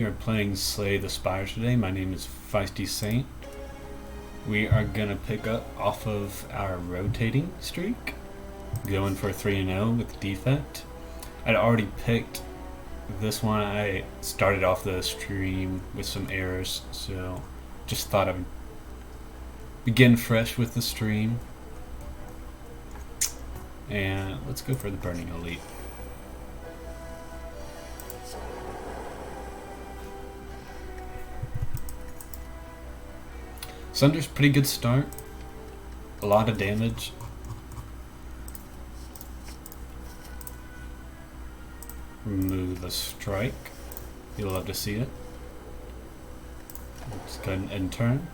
We are playing Slay the Spire today. My name is Feisty Saint. We are gonna pick up off of our rotating streak, going for 3-0 with Defect. I'd already picked this one. I started off the stream with some errors, so just thought I would begin fresh with the stream. And let's go for the Burning Elite. Sunder's pretty good start. A lot of damage. Remove the strike. You'll love to see it. Let's go ahead and end turn.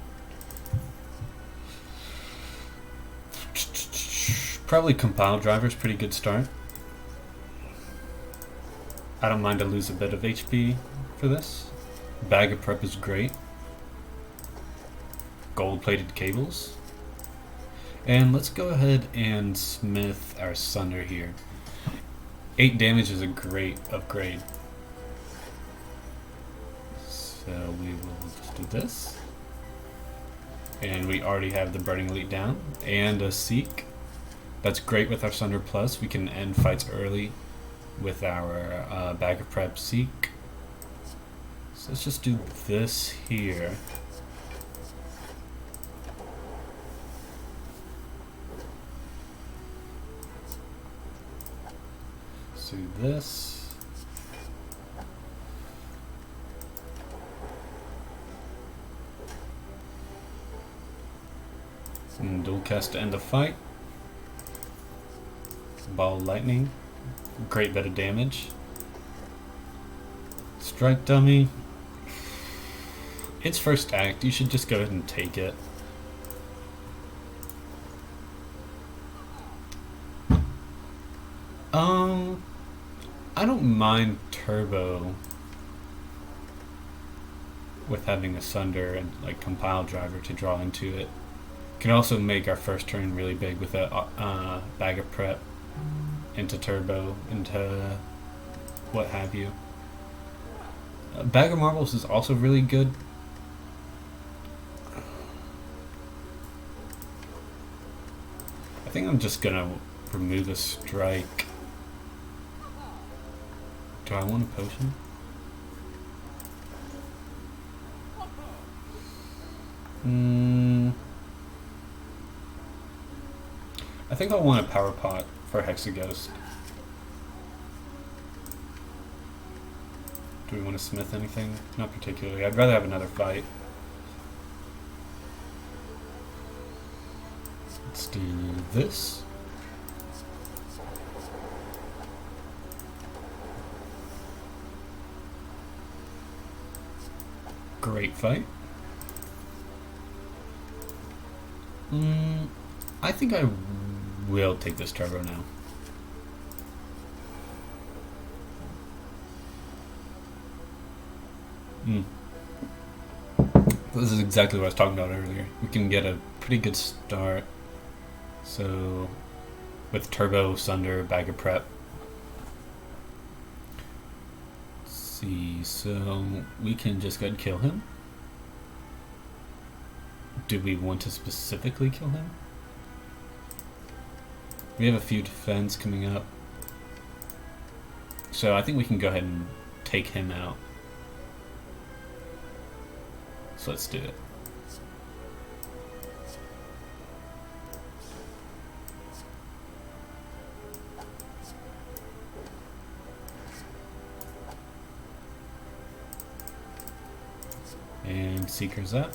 Probably Compile Driver's pretty good start. I don't mind to lose a bit of HP for this. Bag of Prep is great. Gold-plated cables. And let's go ahead and smith our Sunder here. 8 damage is a great upgrade. So we will just do this. And we already have the Burning Elite down. And a Seek. That's great with our Sunder Plus. We can end fights early with our Bag of Prep Seek. So let's just do this here. Do this. And dual cast to end the fight. Ball of Lightning. Great bit of damage. Strike Dummy. It's first act. You should just go ahead and take it. I don't mind Turbo with having a Sunder and like Compile Driver to draw into it. Can also make our first turn really big with a Bag of Prep into Turbo, into what have you. Bag of Marbles is also really good. I think I'm just gonna remove the strike. Do I want a potion? I think I want a power pot for Hexaghost. Do we want to smith anything? Not particularly. I'd rather have another fight. Let's do this. Great fight. I think I will take this Turbo now. This is exactly what I was talking about earlier. We can get a pretty good start. So, with Turbo, Sunder, Bag of Prep. See, so we can just go ahead and kill him. Do we want to specifically kill him? We have a few defense coming up. So I think we can go ahead and take him out. So let's do it. And Seeker's up.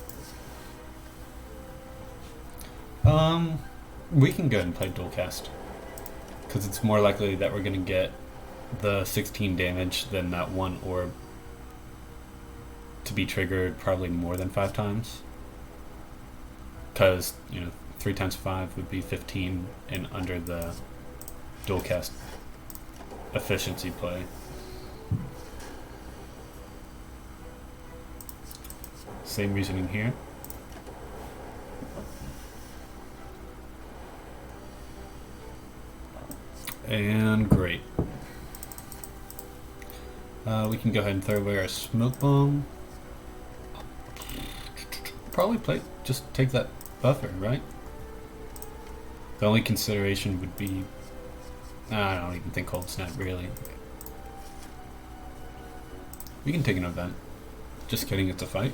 We can go ahead and play dual cast, because it's more likely that we're going to get the 16 damage than that one orb to be triggered probably more than 5 times. Because, 3 times 5 would be 15 and under the dual cast efficiency play. Same reasoning here. And great. We can go ahead and throw away our smoke bomb. Probably just take that buffer, right? The only consideration would be, I don't even think cold snap really. We can take an event. Just kidding, it's a fight.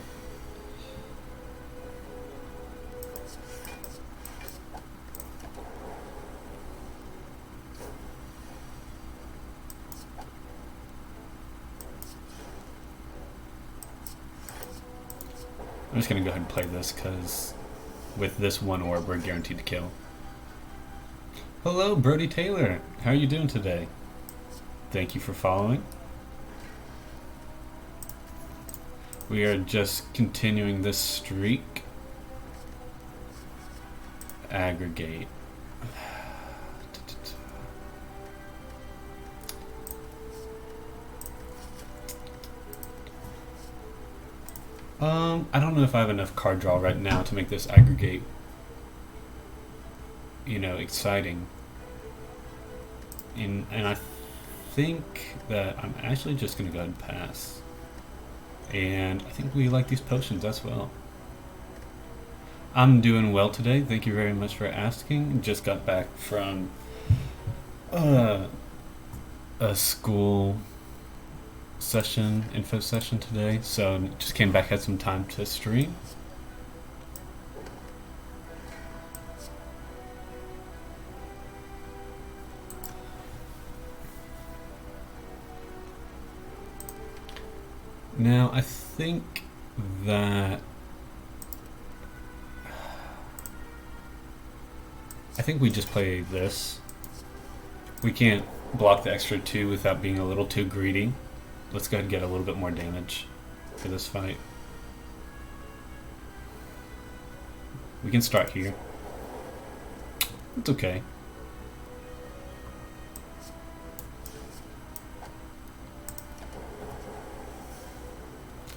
I'm just gonna go ahead and play this because with this one orb we're guaranteed to kill. Hello, Brody Taylor. How are you doing today? Thank you for following. We are just continuing this streak. Aggregate. I don't know if I have enough card draw right now to make this aggregate, you know, exciting. And I think that I'm actually just going to go ahead and pass. And I think we like these potions as well. I'm doing well today. Thank you very much for asking. Just got back from a school session, info session today, so just came back, had some time to stream. Now I think that we just play this. We can't block the extra 2 without being a little too greedy. Let's go ahead and get a little bit more damage for this fight. We can start here. It's okay.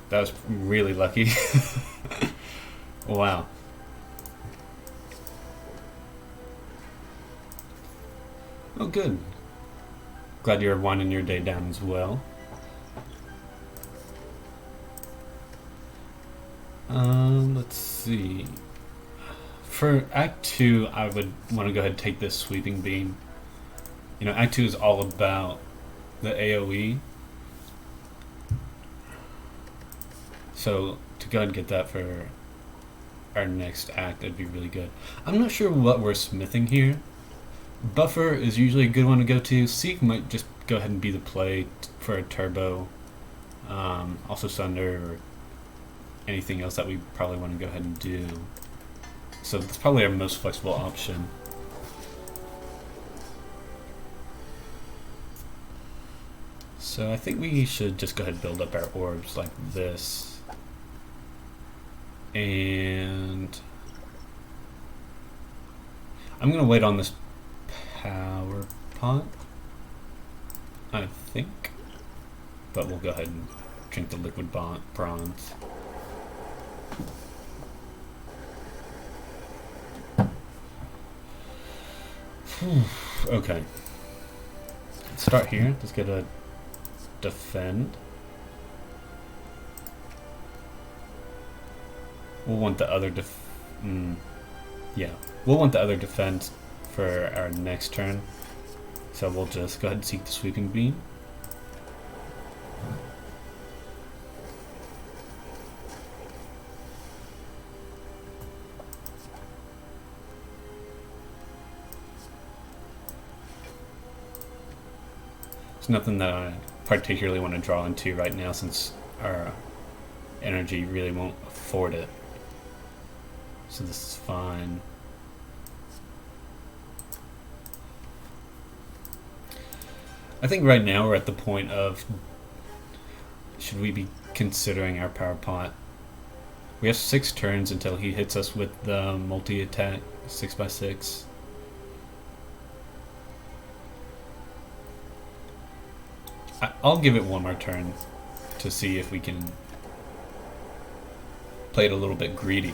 That was really lucky. Wow. Oh, good. Glad you're winding your day down as well. Let's see. For Act 2, I would want to go ahead and take this sweeping beam. You know, Act 2 is all about the AoE. So to go ahead and get that for our next act, that'd be really good. I'm not sure what we're smithing here. Buffer is usually a good one to go to. Seek might just go ahead and be the play for a turbo. Also Sunder or anything else that we probably want to go ahead and do. So that's probably our most flexible option. So I think we should just go ahead and build up our orbs like this. And I'm going to wait on this power pot, I think. But we'll go ahead and drink the liquid bronze. Okay. Let's start here. Let's get a defend. We'll want the other yeah. We'll want the other defense for our next turn. So we'll just go ahead and seek the sweeping beam. There's nothing that I particularly want to draw into right now since our energy really won't afford it. So this is fine. I think right now we're at the point of, should we be considering our power pot? We have 6 turns until he hits us with the multi-attack 6x6. I'll give it one more turn to see if we can play it a little bit greedy.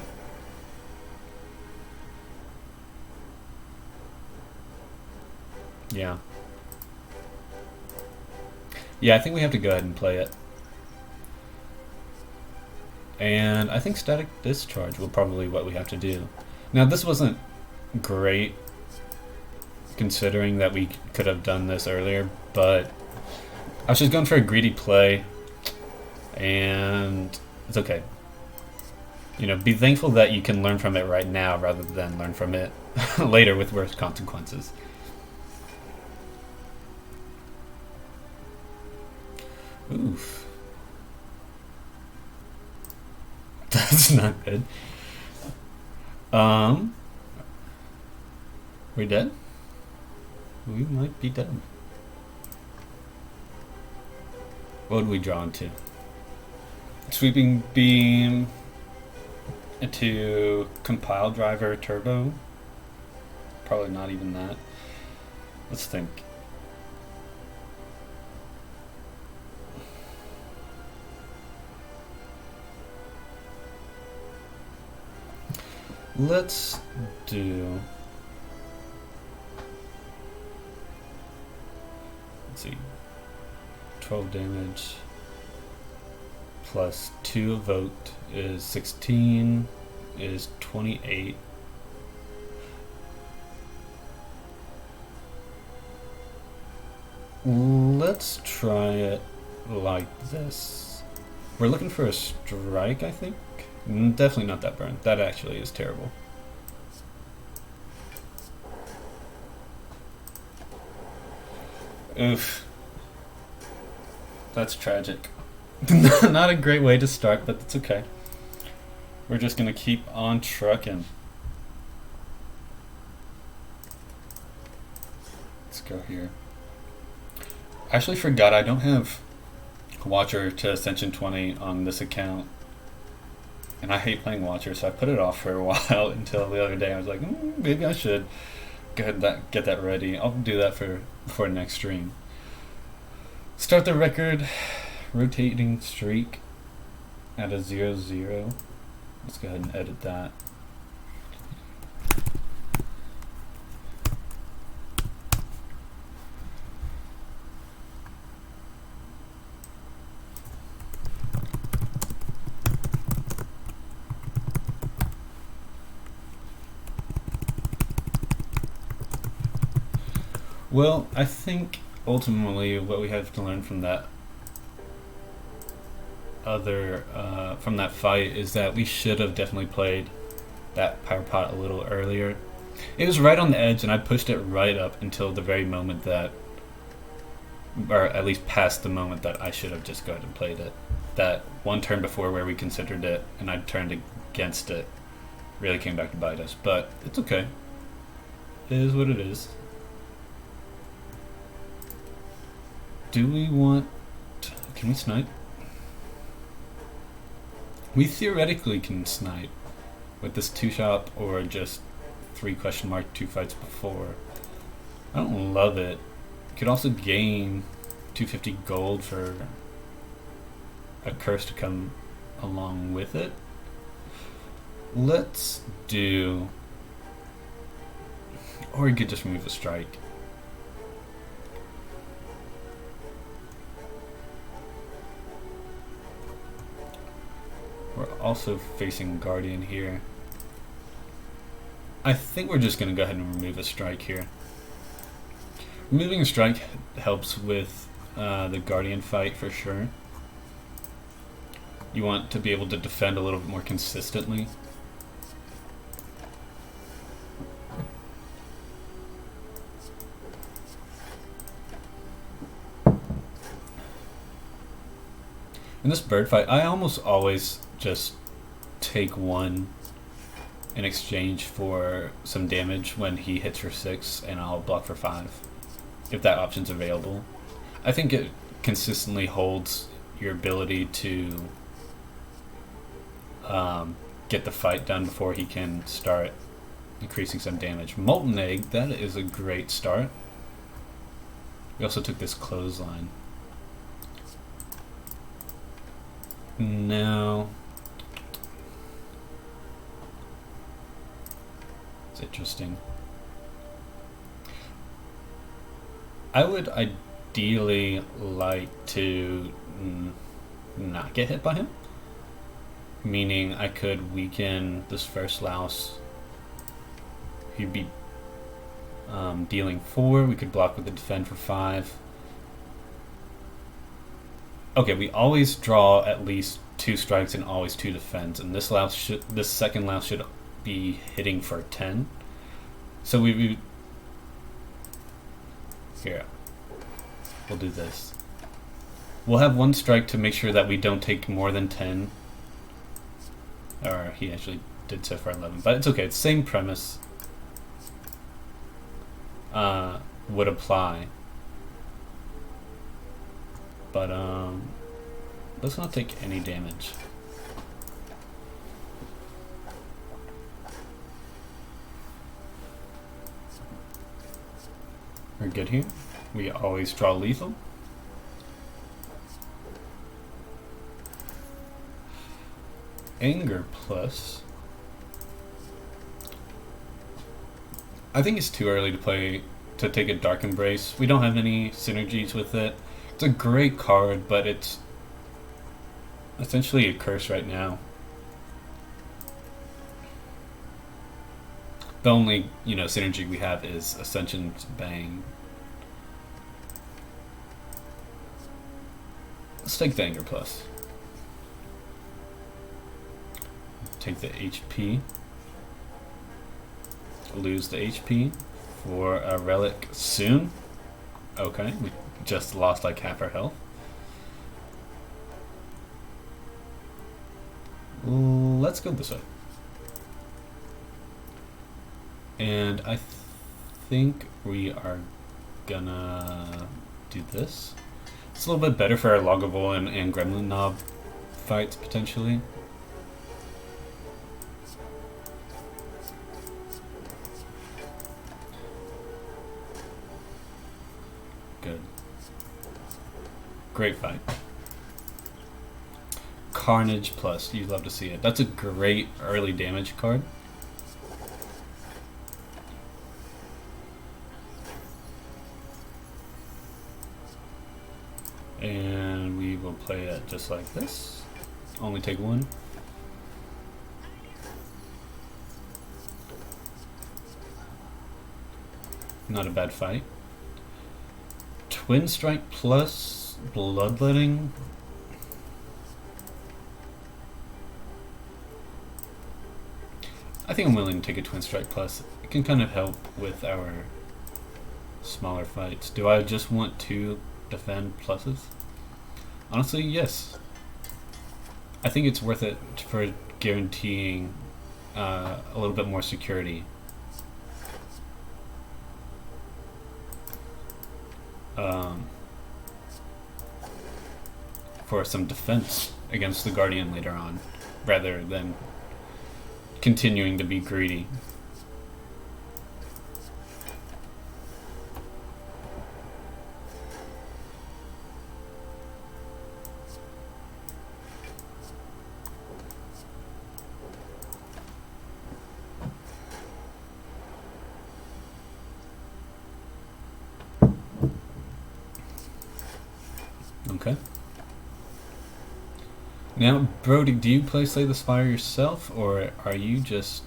Yeah. Yeah, I think we have to go ahead and play it. And I think static discharge will probably what we have to do. Now this wasn't great considering that we could have done this earlier, but I was just going for a greedy play and it's okay. You know, be thankful that you can learn from it right now rather than learn from it later with worse consequences. Oof. That's not good. We dead? We might be dead. What would we draw into? Sweeping beam into compile driver turbo. Probably not even that. Let's think. Let's do. Let's see. 12 damage plus 2 evoked is 16 is 28. Let's try it like this. We're looking for a strike, I think. Definitely not that burn. That actually is terrible. Oof. That's tragic. Not a great way to start, but it's okay. We're just gonna keep on trucking. Let's go here. I actually forgot I don't have Watcher to Ascension 20 on this account. And I hate playing Watcher, so I put it off for a while until the other day. I was like, maybe I should get that ready. I'll do that for next stream. Start the record rotating streak at a 0-0. Let's go ahead and edit that. Well, I think ultimately what we have to learn from that from that fight is that we should have definitely played that power pot a little earlier. It was right on the edge and I pushed it right up until the very moment that, or at least past the moment that I should have just go ahead and played it. That one turn before where we considered it and I turned against it really came back to bite us, but it's okay. It is what it is. Do we want... Can we snipe? We theoretically can snipe with this 2-shot or just 3 ? 2 fights before. I don't love it. Could also gain 250 gold for a curse to come along with it. Let's do... Or you could just remove a strike. We're also facing Guardian here. I think we're just going to go ahead and remove a strike here. Removing a strike helps with the Guardian fight for sure. You want to be able to defend a little bit more consistently. In this bird fight, I almost always just take 1 in exchange for some damage when he hits for 6 and I'll block for 5 if that option's available. I think it consistently holds your ability to get the fight done before he can start increasing some damage. Molten Egg, that is a great start. We also took this clothesline. Now, it's interesting. I would ideally like to not get hit by him. Meaning I could weaken this first louse. He'd be dealing 4. We could block with the defend for 5. Okay, we always draw at least 2 strikes and always 2 defense, and this second louse should be hitting for 10. So we here. We'll do this. We'll have 1 strike to make sure that we don't take more than 10. Or he actually did so for 11, but it's okay. It's the same premise would apply. But let's not take any damage. We're good here. We always draw lethal. Anger plus. I think it's too early to take a Dark Embrace. We don't have any synergies with it. It's a great card, but it's essentially a curse right now. The only, synergy we have is Ascension's Bang. Let's take the Anger Plus. Take the HP. Lose the HP for a relic soon. Okay, we just lost like half our health. Let's go this way. And I think we are gonna do this. It's a little bit better for our Lagavulin and Gremlin Knob fights, potentially. Good. Great fight. Carnage Plus, you'd love to see it. That's a great early damage card. And we will play it just like this. Only take 1. Not a bad fight. Twin Strike plus Bloodletting. I think I'm willing to take a Twin Strike plus. It can kind of help with our smaller fights. Do I just want 2 defend pluses? Honestly, yes. I think it's worth it for guaranteeing a little bit more security. For some defense against the Guardian later on, rather than continuing to be greedy. Okay. Now, Brody, do you play Slay the Spire yourself, or are you just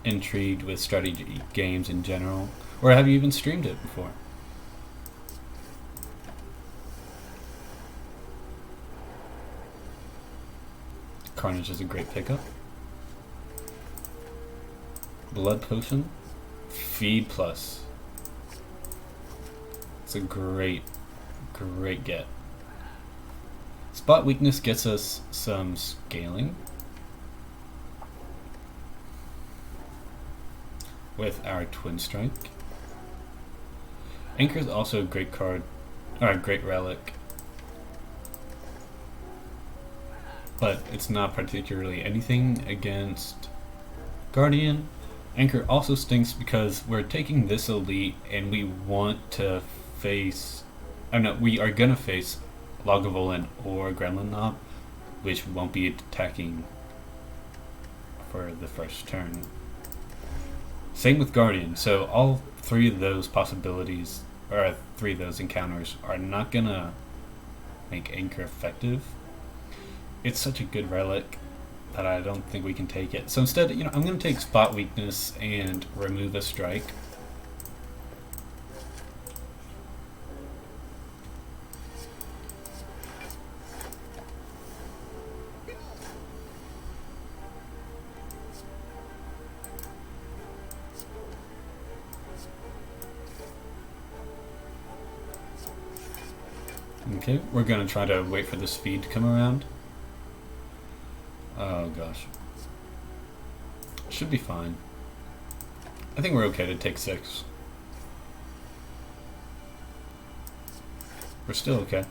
intrigued with strategy games in general? Or have you even streamed it before? Carnage is a great pickup. Blood Potion. Feed Plus. It's a great get. Spot Weakness gets us some scaling with our Twin Strike. Anchor is also a great card, or a great relic, but it's not particularly anything against Guardian. Anchor also stinks because we're taking this elite and we want to face, we are gonna face Lagavulin or Gremlin Knob, which won't be attacking for the first turn. Same with Guardian, so all 3 of those possibilities or 3 of those encounters are not gonna make Anchor effective. It's such a good relic that I don't think we can take it. So instead, I'm gonna take Spot Weakness and remove a strike. Okay, we're gonna try to wait for the speed to come around. Oh gosh. Should be fine. I think we're okay to take 6. We're still okay.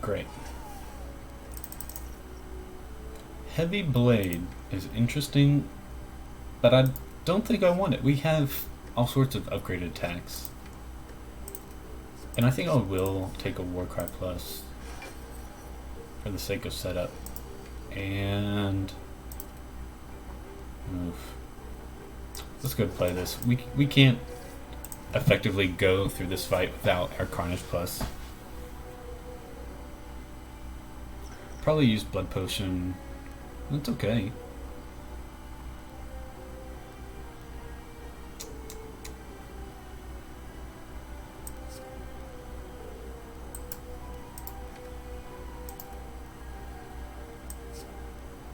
Great. Heavy Blade is interesting, but I don't think I want it. We have all sorts of upgraded attacks. And I think I will take a Warcry Plus for the sake of setup. And move. Let's go play this. We can't effectively go through this fight without our Carnage Plus. Probably use Blood Potion. That's okay.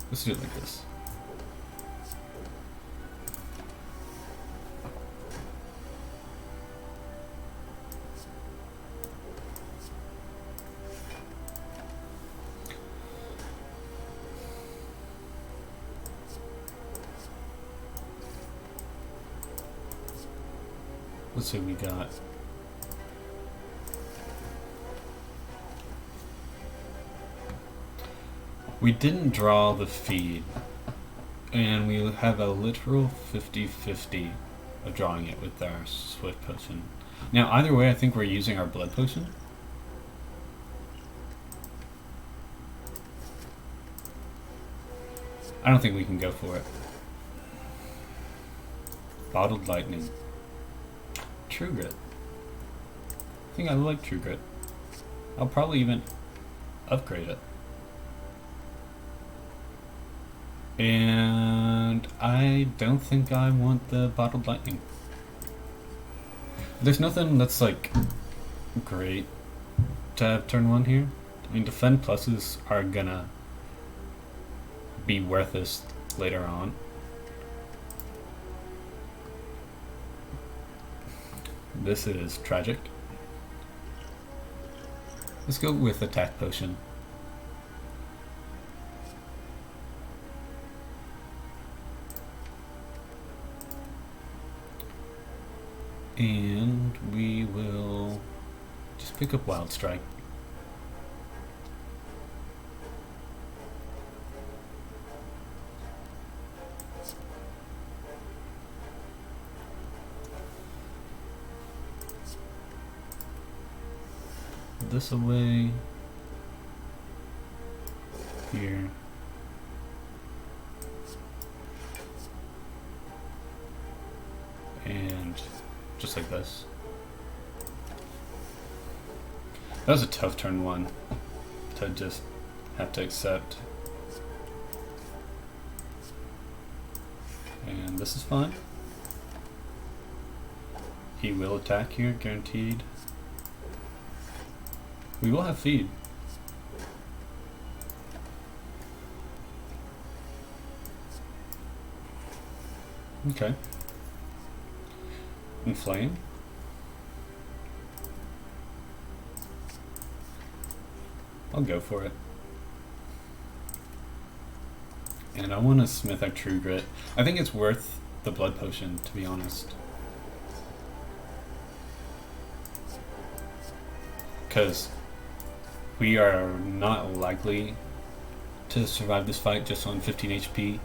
Let's do it like this. Let's see what we got. We didn't draw the feed, and we have a literal 50-50 of drawing it with our Swift Potion. Now, either way, I think we're using our Blood Potion. I don't think we can go for it. Bottled Lightning. True Grit. I think I like True Grit. I'll probably even upgrade it. And I don't think I want the Bottled Lightning. There's nothing that's like great to have turn 1 here. I mean, defend pluses are gonna be worth this later on. This is tragic. Let's go with attack potion. And we will just pick up Wild Strike. This away. Here. And just like this. That was a tough turn 1 to just have to accept. And this is fine. He will attack here, guaranteed. We will have feed. Okay. Inflame. I'll go for it. And I want to smith our True Grit. I think it's worth the Blood Potion, to be honest. Because we are not likely to survive this fight just on 15 HP.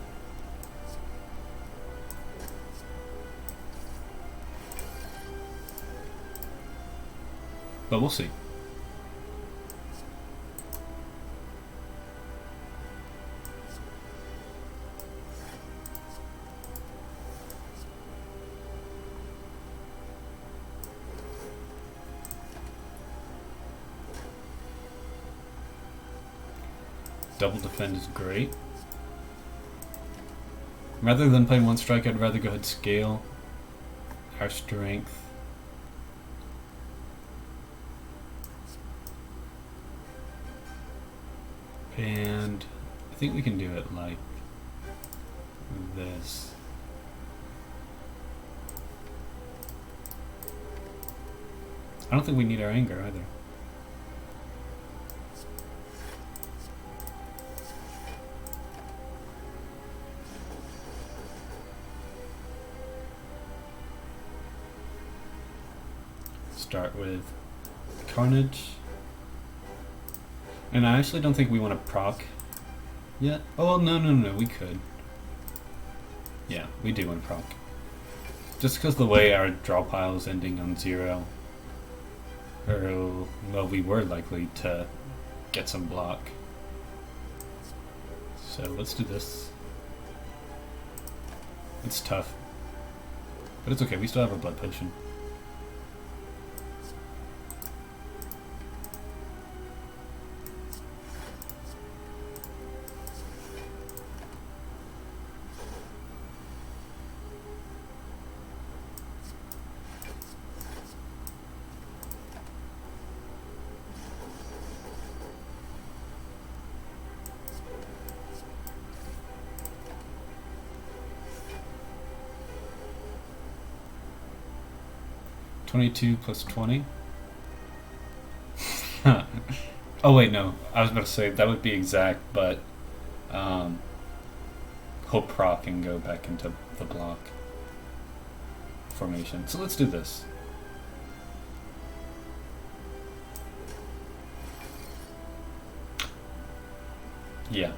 But we'll see. Double defend is great. Rather than playing one strike, I'd rather go ahead and scale our strength. And I think we can do it like this. I don't think we need our anger either. Start with Carnage. And I actually don't think we want to proc yet. Oh, no, we could. Yeah, we do want to proc. Just because the way our draw pile is ending on 0, or, well, we were likely to get some block. So let's do this. It's tough. But it's okay, we still have a blood potion. $22 plus 20. Oh wait, no. I was about to say that would be exact, but he'll proc and go back into the block formation. So let's do this. Yeah.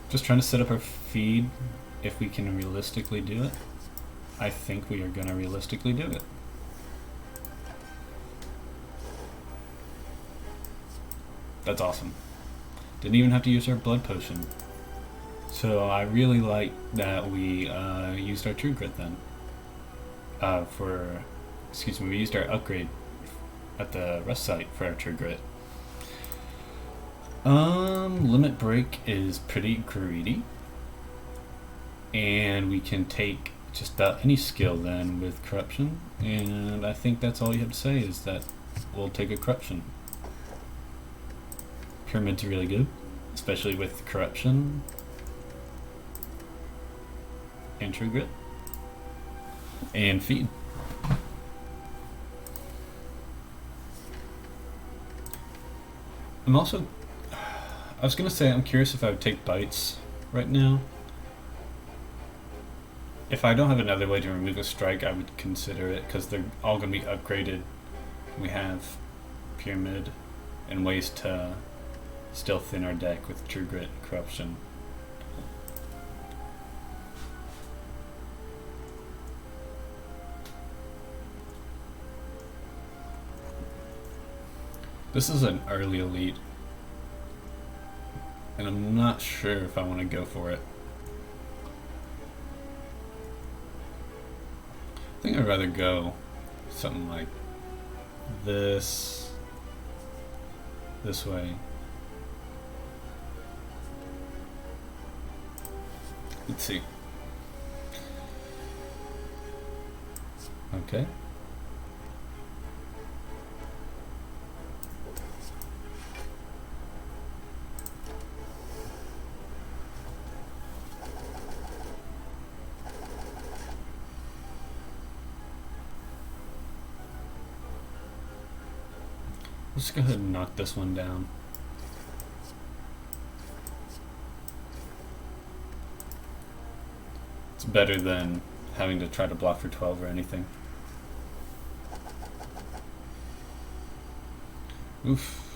Just trying to set up our feed if we can realistically do it. I think we are going to realistically do it. That's awesome. Didn't even have to use our blood potion. So I really like that we used our True Grit then. We used our upgrade at the rest site for our True Grit. Limit Break is pretty greedy. And we can take just about any skill then with Corruption. And I think that's all you have to say is that we'll take a Corruption. Pyramid's really good, especially with Corruption and True Grit. And Feed. I was gonna say I'm curious if I would take Bites right now. If I don't have another way to remove a strike, I would consider it, because they're all gonna be upgraded. We have Pyramid and ways to still thin our deck with True Grit and Corruption. This is an early elite, and I'm not sure if I want to go for it. I think I'd rather go something like this way. Let's see. Okay. Let's go ahead and knock this one down. It's better than having to try to block for 12 or anything. Oof.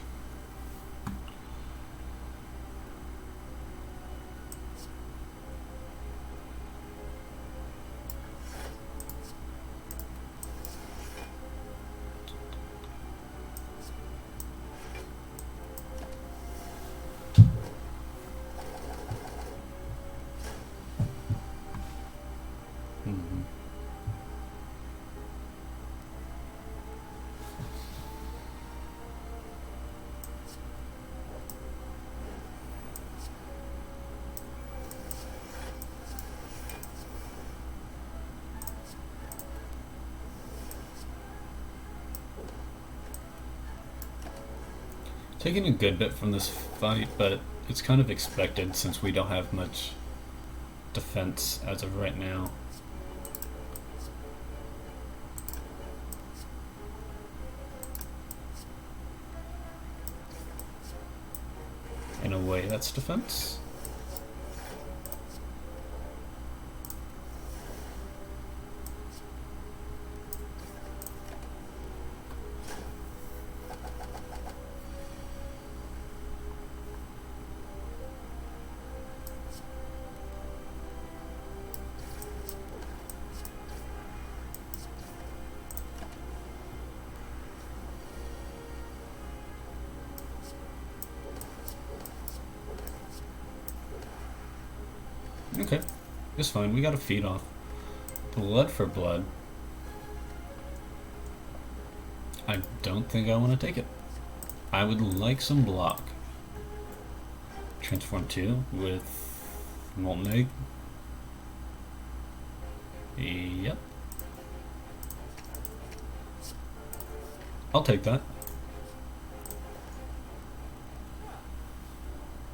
Taking a good bit from this fight, but it's kind of expected since we don't have much defense as of right now. In a way, that's defense. Okay, it's fine. We got to feed off. Blood for blood. I don't think I want to take it. I would like some block. Transform 2 with Molten Egg. Yep. I'll take that.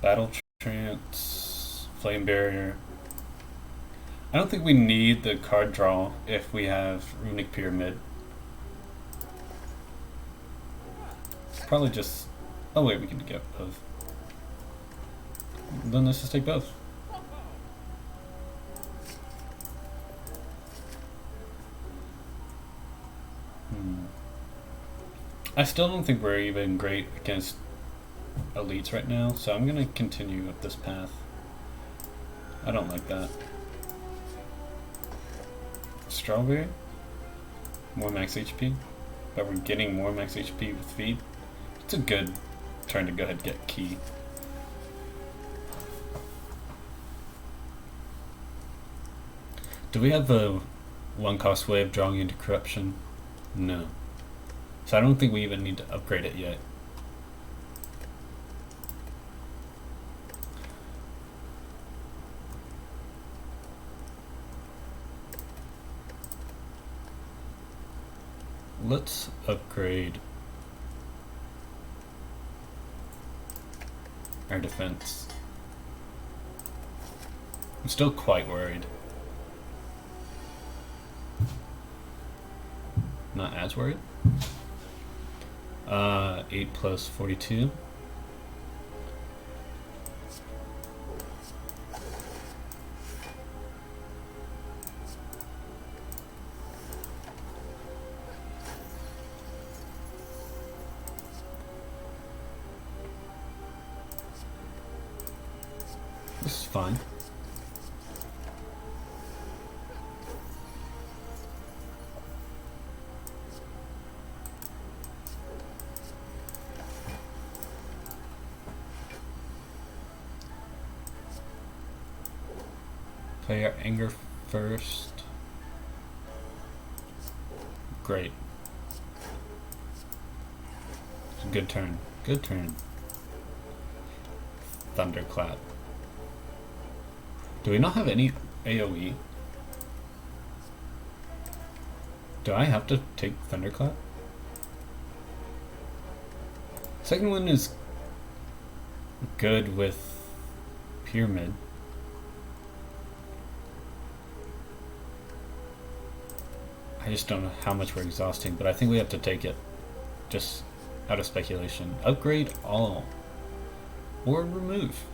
Battle Trance, Flame Barrier. I don't think we need the card draw if we have Runic Pyramid. Probably just... Oh wait, we can get both. Then let's just take both. I still don't think we're even great against elites right now, so I'm gonna continue up this path. I don't like that. Strawberry? More max HP? But we're getting more max HP with feed. It's a good turn to go ahead and get key. Do we have a one-cost way of drawing into corruption? No. So I don't think we even need to upgrade it yet. Let's upgrade our defense. I'm still quite worried. Not as worried. 8 plus 42. This is fine. Play our anger first. Great. It's a good turn. Good turn. Thunderclap. Do we not have any AoE? Do I have to take Thunderclap? Second one is good with Pyramid. I just don't know how much we're exhausting, but I think we have to take it. Just out of speculation. Upgrade all. Or remove.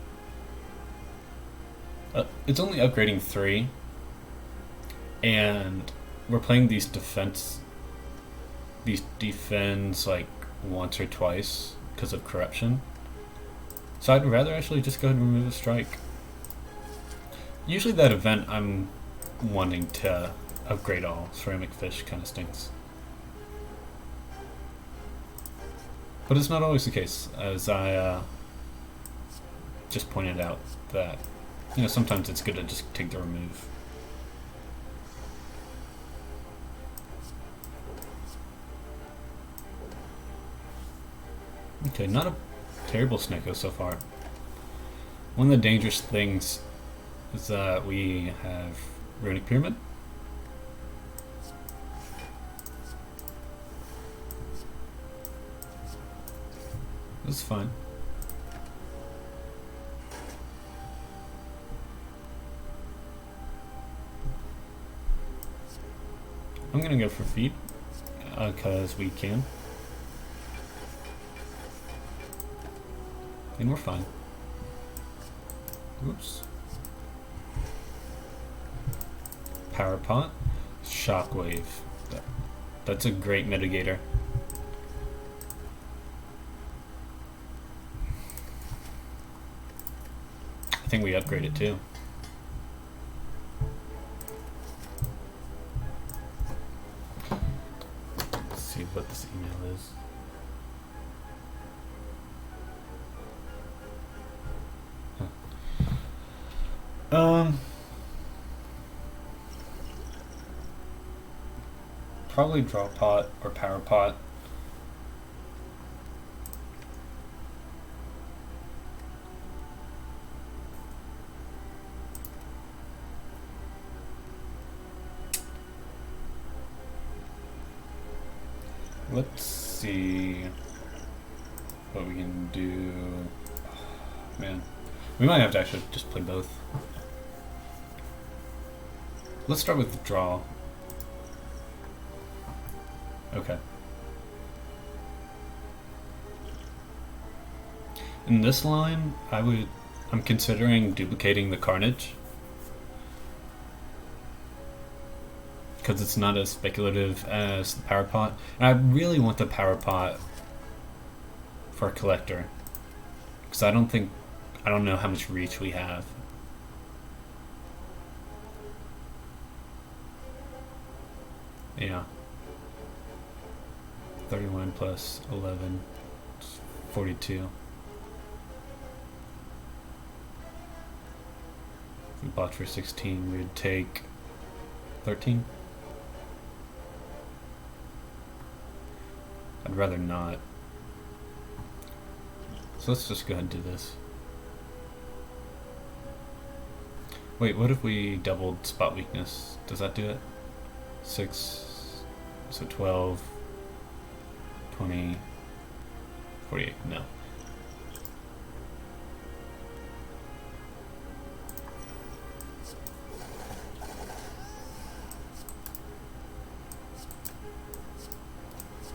It's only upgrading 3. And we're playing these defense like once or twice because of corruption. So I'd rather actually just go ahead and remove a strike. Usually that event I'm wanting to upgrade all. Ceramic fish kind of stinks. But it's not always the case, as I just pointed out that, you know, sometimes it's good to just take the remove. Okay, not a terrible Sneko so far. One of the dangerous things is that we have Runic Pyramid. That's fine. I'm gonna go for feet, cause we can. And we're fine. Oops. Power pot. Shockwave. That's a great mitigator. I think we upgrade it too. Let's see what this email is. Probably draw pot or power pot. Let's see what we can do. Oh, man, we might have to actually just play both. Let's start with the draw. Okay. In this line, I'm considering duplicating the Carnage. Because it's not as speculative as the Power Pot. And I really want the Power Pot for a collector. Because I don't know how much reach we have. Yeah. 31 plus 11, 42. If we bought for 16, we would take 13. I'd rather not. So let's just go ahead and do this. Wait, what if we doubled spot weakness? Does that do it? 6, so 12. 20, 48, no.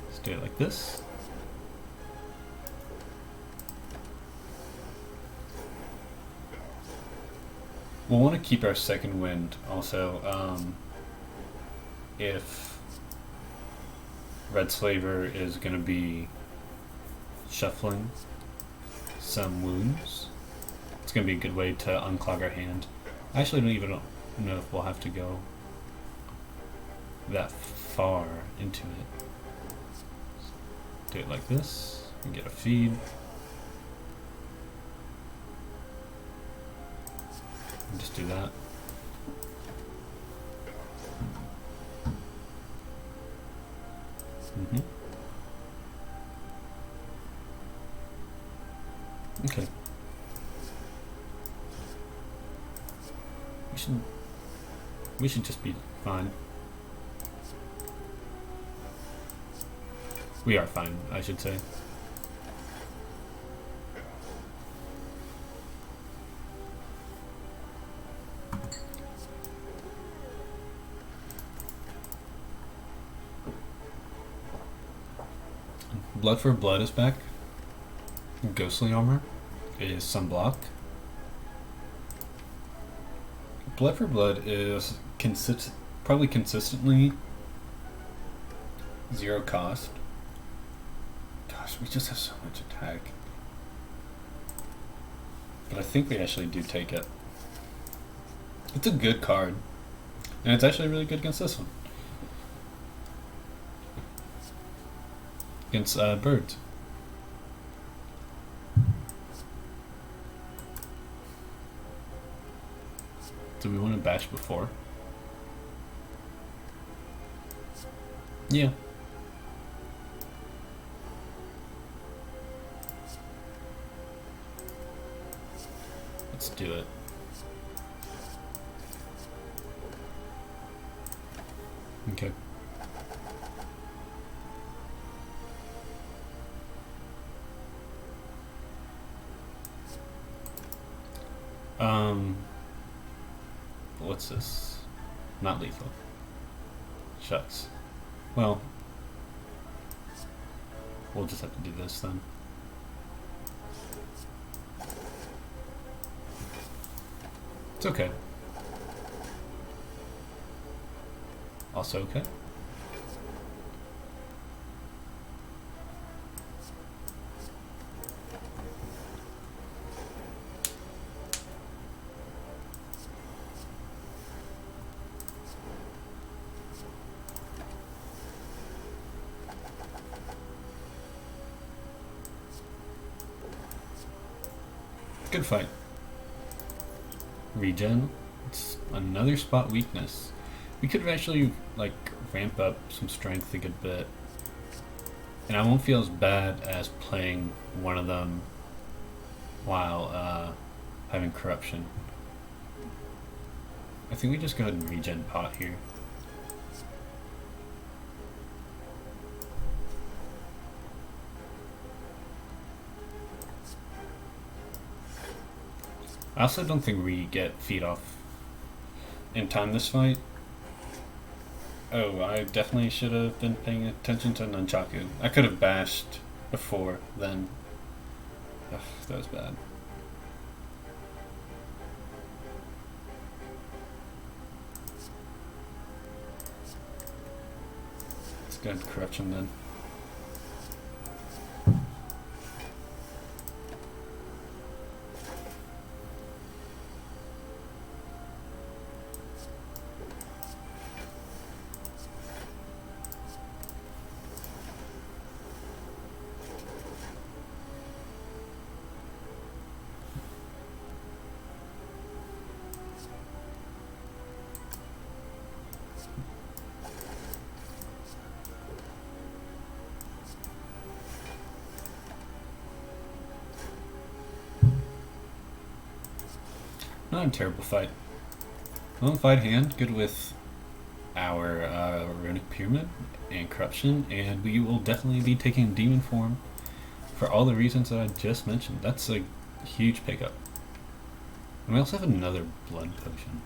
Let's do it like this. We'll want to keep our second wind also. If Red Slaver is going to be shuffling some wounds, it's going to be a good way to unclog our hand. I actually don't even know if we'll have to go that far into it. Do it like this and get a feed. And just do that. Okay. We should just be fine. We are fine, I should say. Blood for Blood is back. Ghostly Armor is Sunblock. Blood for Blood is probably consistently 0 cost. Gosh, we just have so much attack. But I think we actually do take it. It's a good card. And it's actually really good against this one. Against birds. Do we want to bash before? Yeah. Let's do it. Okay. Um, what's this? Not lethal. Shucks. Well, we'll just have to do this then. It's okay. Also okay. Good fight. Regen. It's another spot weakness. We could actually like ramp up some strength a good bit. And I won't feel as bad as playing one of them while having corruption. I think we just go ahead and regen pot here. I also don't think we get feed off in time this fight. Oh, I definitely should have been paying attention to Nunchaku. I could have bashed before then. Ugh, that was bad. Let's go ahead and corruption then. Not a terrible fight. Well, fight hand, good with our runic pyramid and corruption, and we will definitely be taking demon form for all the reasons that I just mentioned. That's a huge pickup. And we also have another blood potion.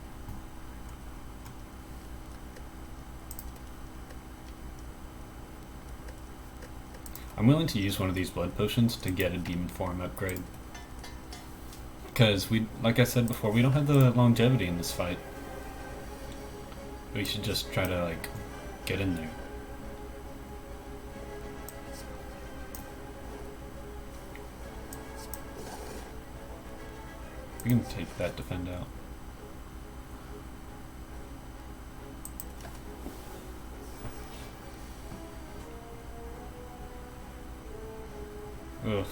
I'm willing to use one of these blood potions to get a demon form upgrade. Because we, like I said before, we don't have the longevity in this fight. We should just try to like get in there. We can take that defend out. Ugh.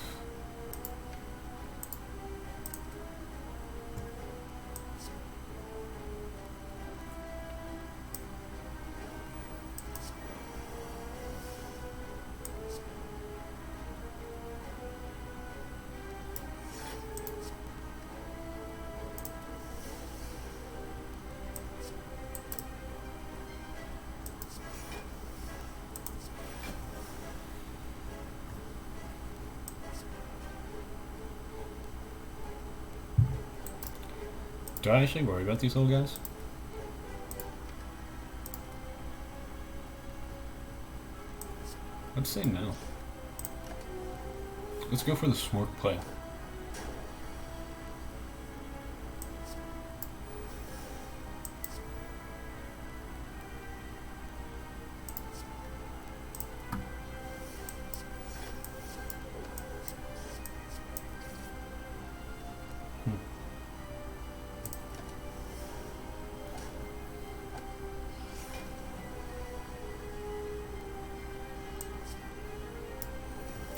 Do I actually worry about these old guys? Let's say no. Let's go for the smork play.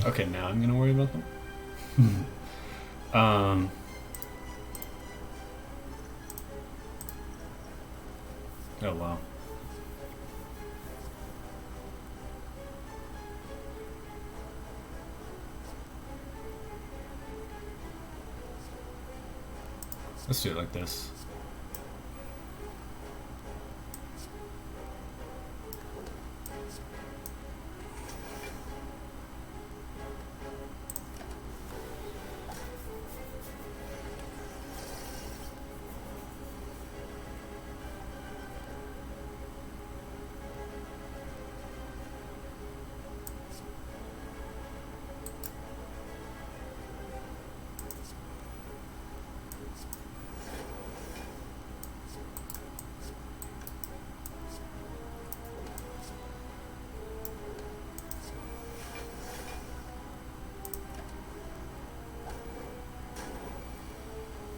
Okay, now I'm gonna worry about them. Oh wow. Let's do it like this.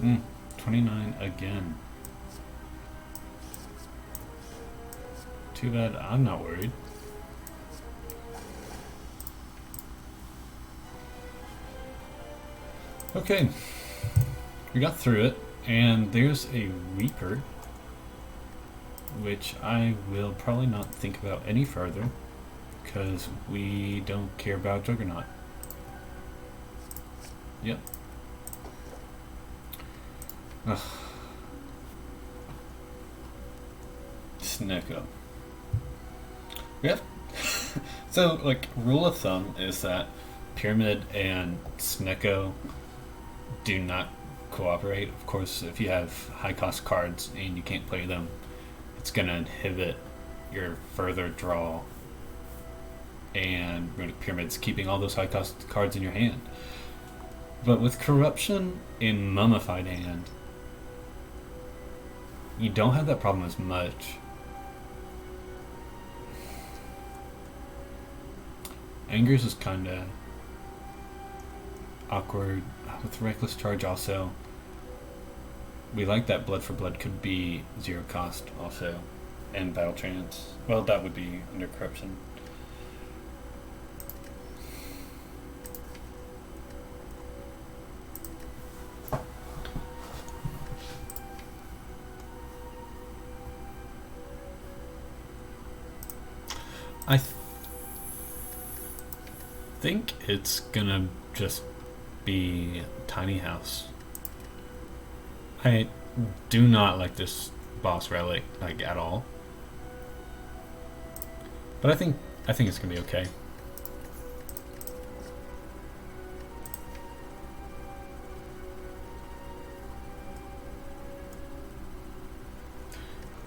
Mm, 29 again. Too bad I'm not worried. Okay, we got through it, and there's a Reaper, which I will probably not think about any further, because we don't care about Juggernaut. Yep. Ugh. Snecko. We have so like rule of thumb is that Pyramid and Snecko do not cooperate. Of course, if you have high cost cards and you can't play them, it's gonna inhibit your further draw. And Runic Pyramid's keeping all those high cost cards in your hand. But with Corruption in Mummified hand, you don't have that problem as much. Angers is kinda awkward. With Reckless Charge also, we like that Blood for Blood could be 0 cost also. And Battle Trance. Well, that would be under Corruption. I think it's gonna just be Tiny House. I do not like this boss relic like at all, but I think it's gonna be okay.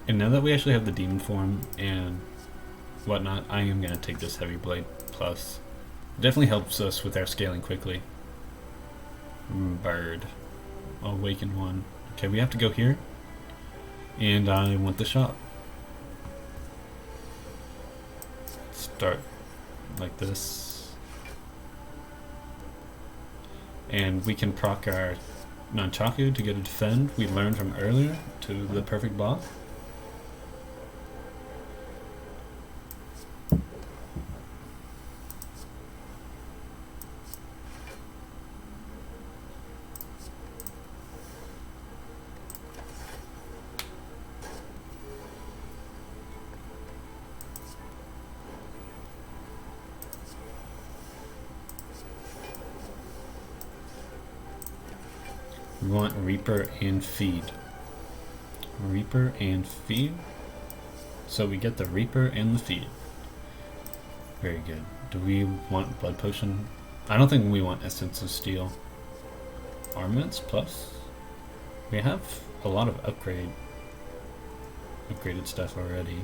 And now that we actually have the demon form and whatnot, I am gonna take this Heavy Blade Plus. It definitely helps us with our scaling quickly. Bird. Awaken one. Okay, we have to go here. And I want the shop. Start like this. And we can proc our Nunchaku to get a defend we learned from earlier to the perfect boss. We want Reaper and Feed. Reaper and Feed. So we get the Reaper and the Feed. Very good. Do we want Blood Potion? I don't think we want Essence of Steel. Armaments Plus? We have a lot of upgraded stuff already.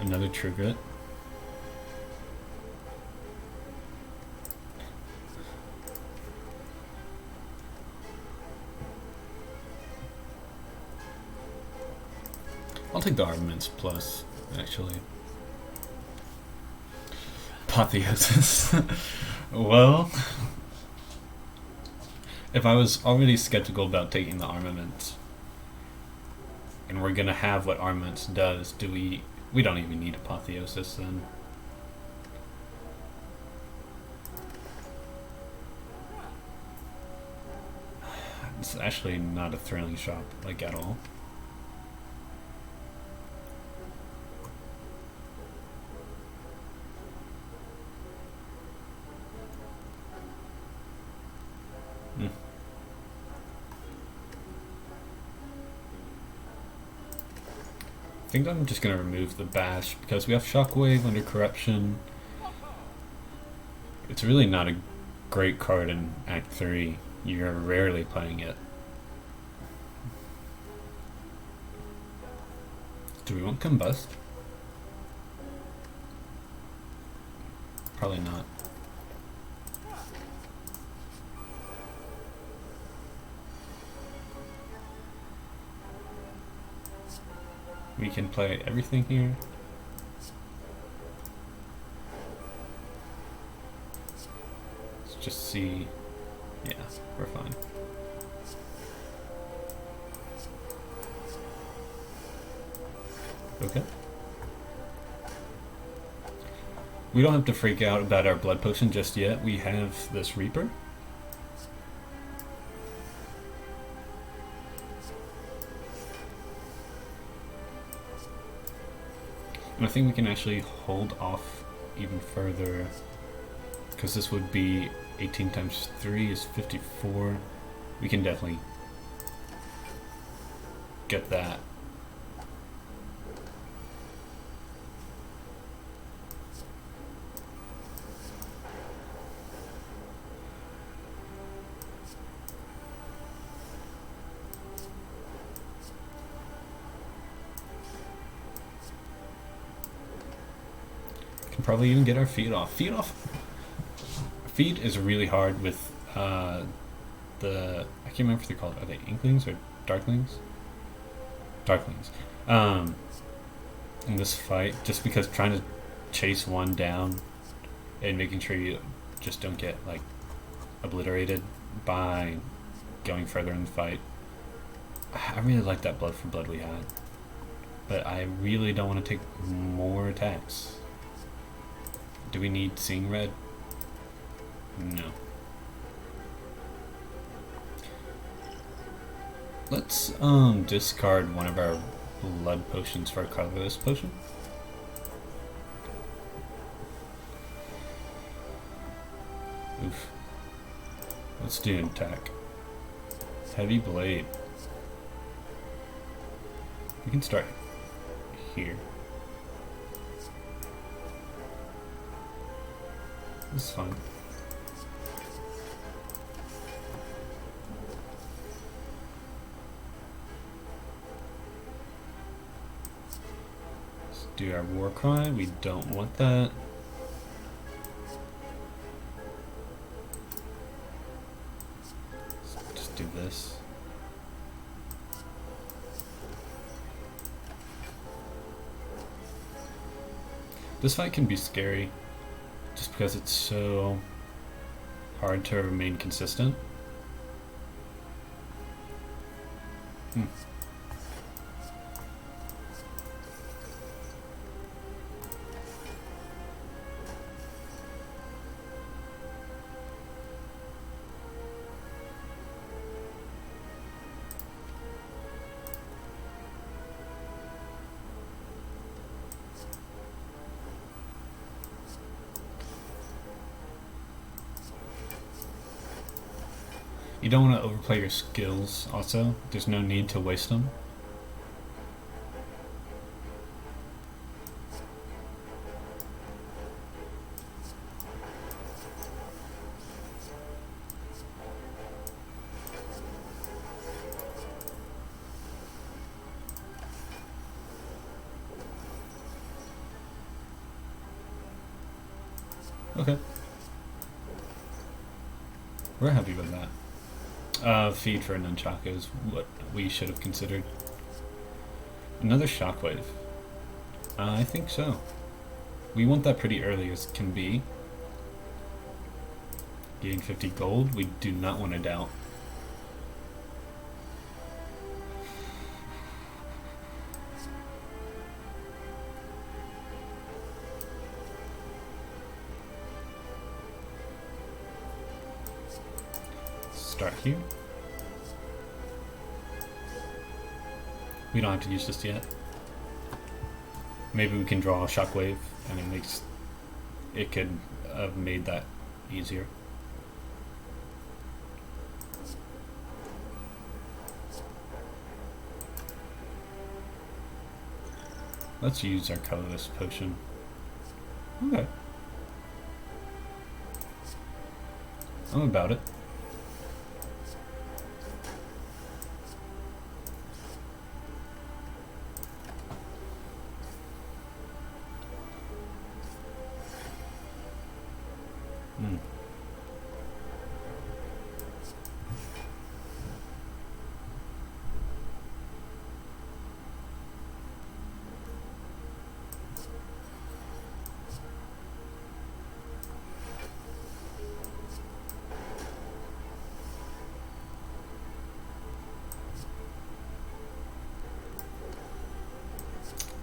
Another True Grit. I'll take the Armaments Plus, actually. Apotheosis. Well, if I was already skeptical about taking the Armaments, and we're gonna have what Armaments does, we don't even need Apotheosis then. It's actually not a thrilling shop, like, at all. I think I'm just going to remove the Bash because we have Shockwave under Corruption. It's really not a great card in Act 3. You're rarely playing it. Do we want Combust? Probably not. We can play everything here. Let's just see. Yeah, we're fine. Okay. We don't have to freak out about our blood potion just yet. We have this Reaper. And I think we can actually hold off even further, because this would be 18 times 3 is 54. We can definitely get that. Can probably even get our feet off. Feed is really hard with I can't remember what they're called. Are they Inklings or Darklings? Darklings. In this fight, just because trying to chase one down and making sure you just don't get like obliterated by going further in the fight. I really like that blood for blood we had, but I really don't want to take more attacks. Do we need Seeing Red? No. Let's discard one of our blood potions for a colorless potion. Oof. Let's do an attack. Heavy blade. We can start here. This is fine. Let's do our war cry. We don't want that. Let's just do this. This fight can be scary, just because it's so hard to remain consistent. You don't want to overplay your skills also. There's no need to waste them. Okay. We're happy with that. Feed for a nunchaku is what we should have considered. Another shockwave. I think so. We want that pretty early as can be. Gain 50 gold, we do not want to doubt. Start here. We don't have to use this yet. Maybe we can draw a shockwave and it could have made that easier. Let's use our colorless potion. Okay. I'm about it.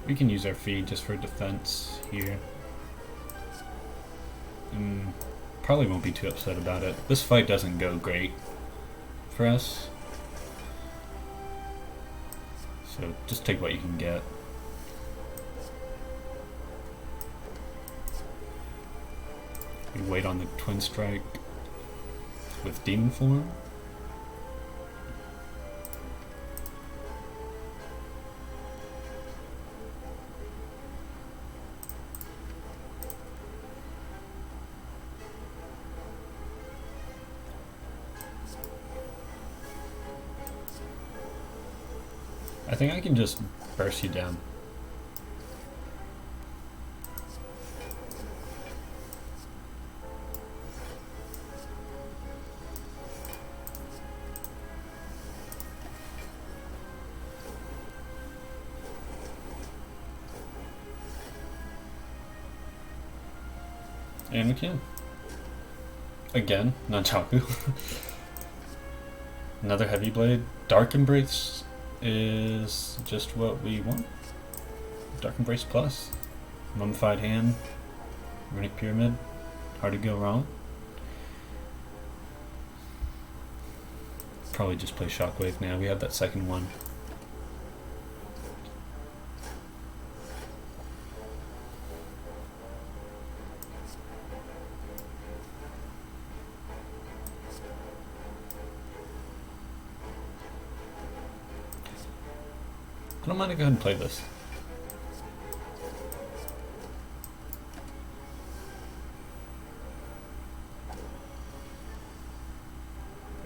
We can use our feed just for defense here. Probably won't be too upset about it. This fight doesn't go great for us. So just take what you can get. We wait on the Twin Strike with Demon Form. I think I can just burst you down. And we can. Again, Nunchaku. Another heavy blade. Dark Embrace is just what we want. Dark Embrace Plus. Mummified Hand. Runic Pyramid. Hard to go wrong. Probably just play Shockwave now. We have that second one. I don't mind to go ahead and play this.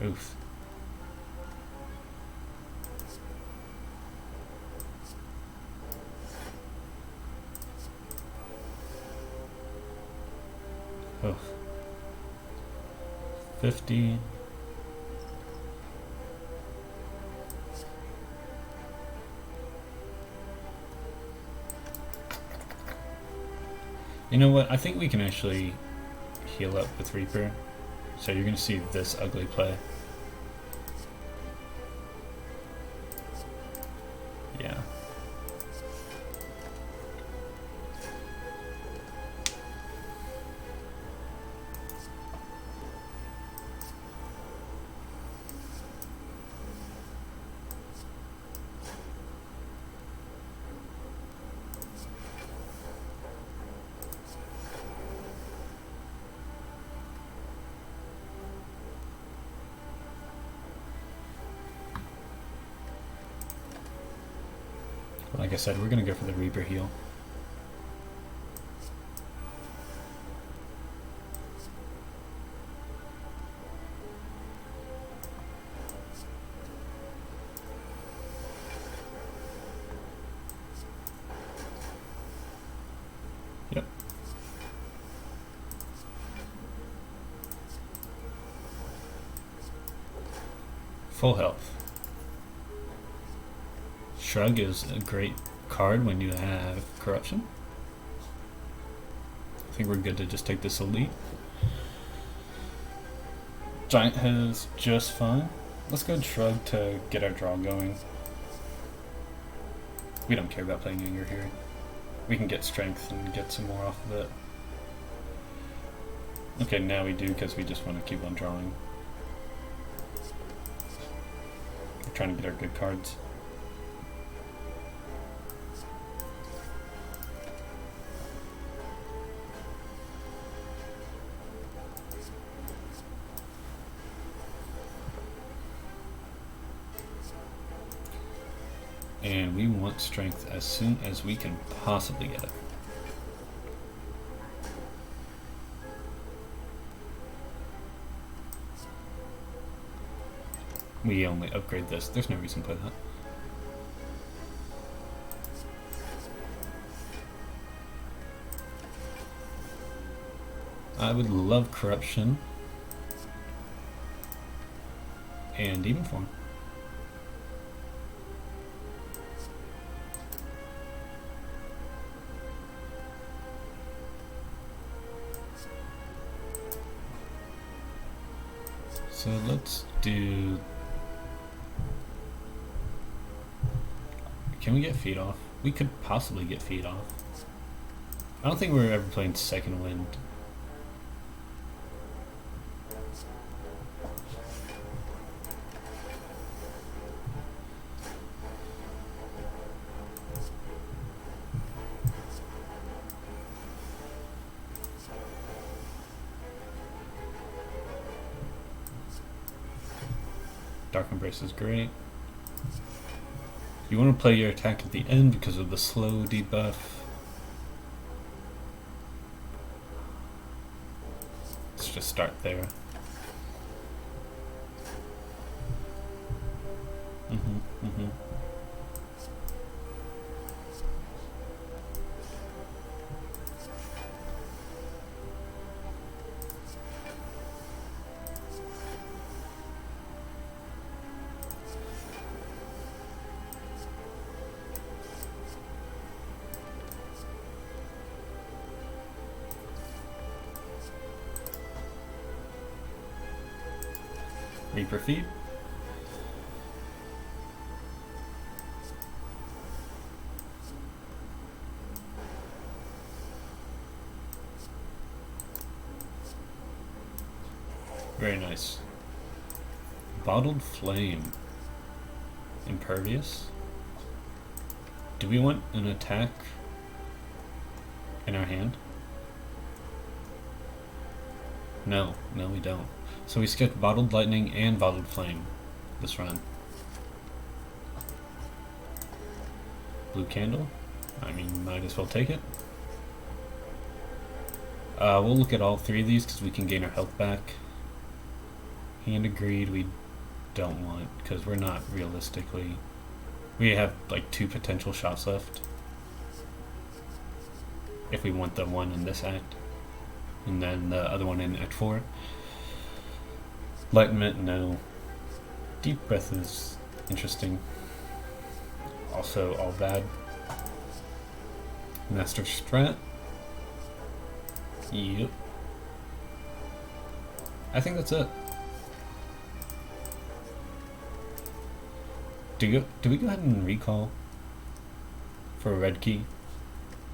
Oof. Oh. 50. You know what? I think we can actually heal up with Reaper. So you're going to see this ugly play. Yeah. Like I said, we're going to go for the Reaper heal. Yep. Full health. Shrug is a great card when you have Corruption. I think we're good to just take this Elite. Giant has just fine. Let's go Shrug to get our draw going. We don't care about playing Anger here. We can get Strength and get some more off of it. Okay, now we do because we just want to keep on drawing. We're trying to get our good cards. And we want Strength as soon as we can possibly get it. We only upgrade this. There's no reason to play that. I would love Corruption and Demon Form. So let's do... Can we get feet off? we could possibly get feed off. I don't think we're ever playing second wind. Dark Embrace is great. You want to play your attack at the end because of the slow debuff. Let's just start there. Reaper feed. Very nice. Bottled Flame. Impervious. Do we want an attack in our hand? No, we don't. So we skipped Bottled Lightning and Bottled Flame this run. Blue Candle. I mean, might as well take it. We'll look at all three of these because we can gain our health back. Hand of Greed we don't want because we're not realistically... We have like 2 potential shots left. If we want the one in this act. And then the other one in Act 4. Enlightenment, no. Deep Breath is interesting. Also all bad. Master Strat. Yep. I think that's it. Do we go ahead and recall for a red key?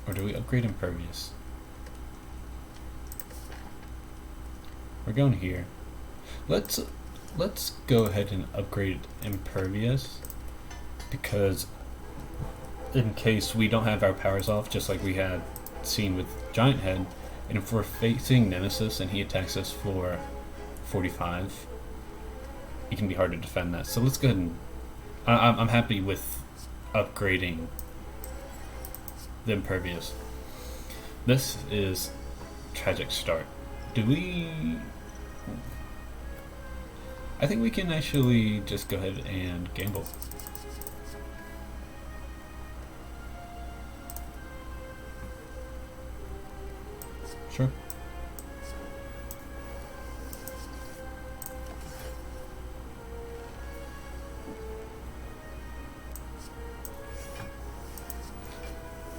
Or do we upgrade Impervious? We're going here. Let's go ahead and upgrade Impervious, because in case we don't have our powers off, just like we had seen with Giant Head, and if we're facing Nemesis and he attacks us for 45, it can be hard to defend that. So let's go ahead and... I'm happy with upgrading the Impervious. This is Tragic Start. Do we... I think we can actually just go ahead and gamble. Sure.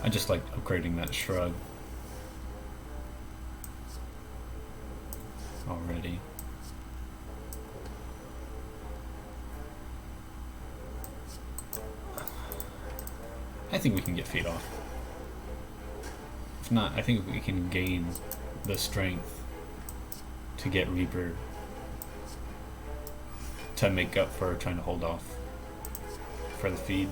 I just like upgrading that shrug already. I think we can get feet off. If not, I think we can gain the strength to get Reaper to make up for trying to hold off for the feed.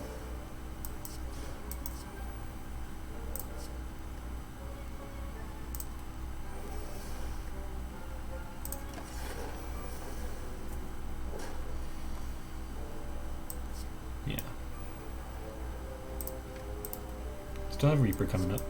Yeah. Still have Reaper coming up.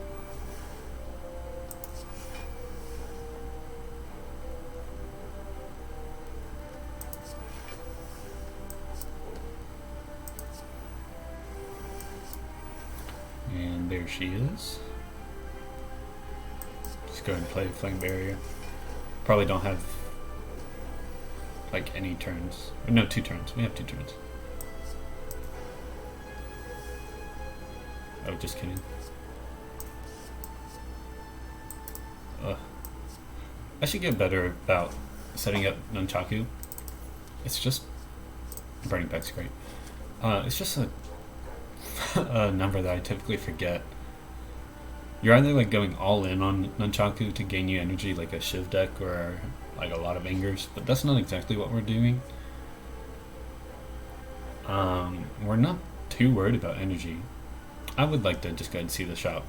And there she is. Just go ahead and play Flame Barrier. Probably don't have like any turns. No, 2 turns. We have 2 turns. Oh, just kidding. I should get better about setting up Nunchaku. It's just... Burning Back's great. It's just a a number that I typically forget. You're either like going all in on Nunchaku to gain you energy like a Shiv deck or like a lot of Angers, but that's not exactly what we're doing. We're not too worried about energy. I would like to just go ahead and see the shop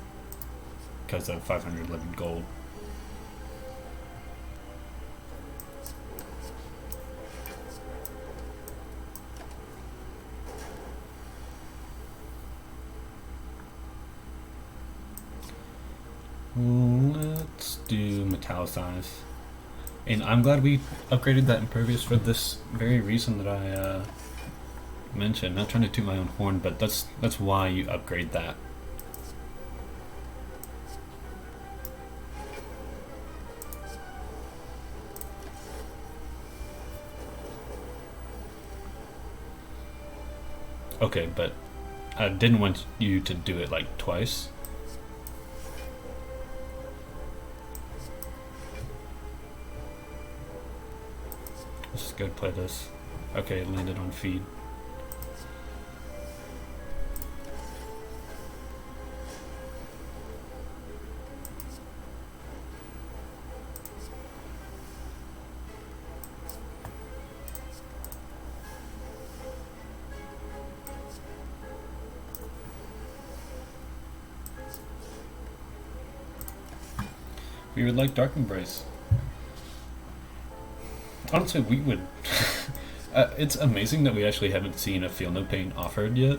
because of 511 gold. Let's do Metallicize. And I'm glad we upgraded that Impervious for this very reason that I mentioned. Not trying to toot my own horn, but that's why you upgrade that. Okay, but I didn't want you to do it like twice. Let's just go play this. Okay, it landed on feed. We would like Dark Embrace. Honestly, we would. It's amazing that we actually haven't seen a Feel No Pain offered yet,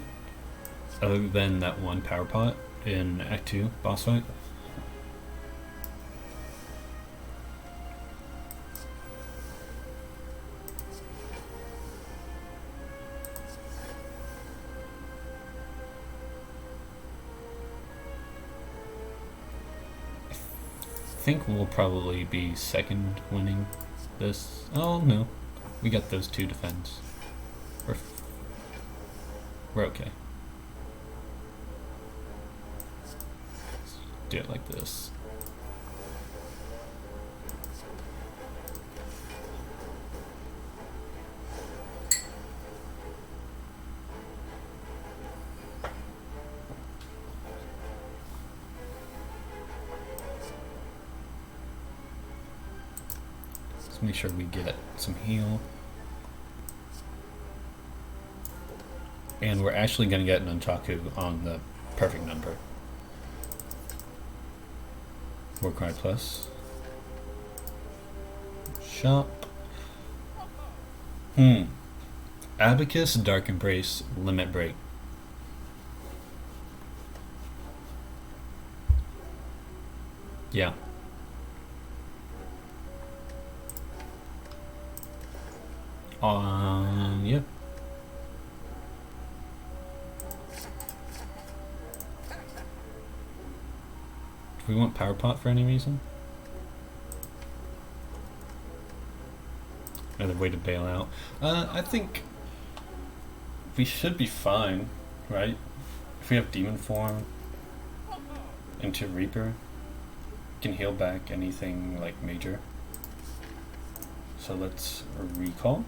other than that one power pot in Act 2 boss fight. I think we'll probably be second winning this. Oh no, we got those two defense. We're okay. Let's do it like this. Let's make sure we get some heal. And we're actually going to get Nunchaku on the perfect number. Warcry Plus. Shop. Abacus, Dark Embrace, Limit Break. Yeah. Yep. Do we want Power Pot for any reason? Another way to bail out. I think we should be fine, right? If we have Demon Form into Reaper, can heal back anything like major. So let's recall.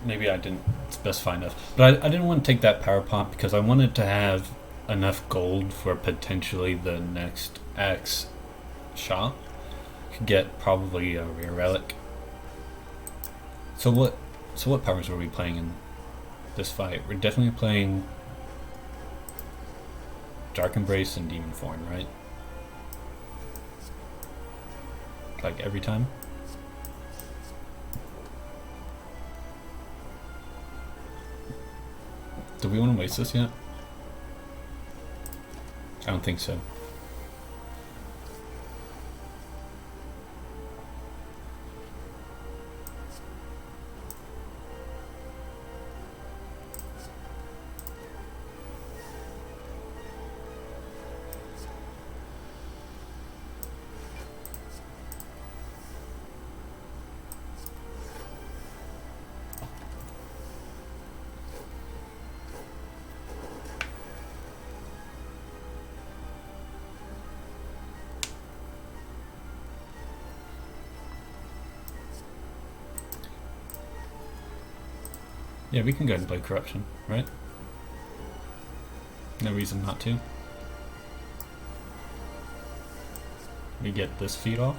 Maybe I didn't specify enough, but I didn't want to take that power pop because I wanted to have enough gold for potentially the next X shop. Could get probably a rare relic. So what powers were we playing in this fight? We're definitely playing Dark Embrace and Demon Form, right? Like every time? Do we want to waste this yet? I don't think so. Yeah, we can go ahead and play Corruption, right? No reason not to. We get this feed off.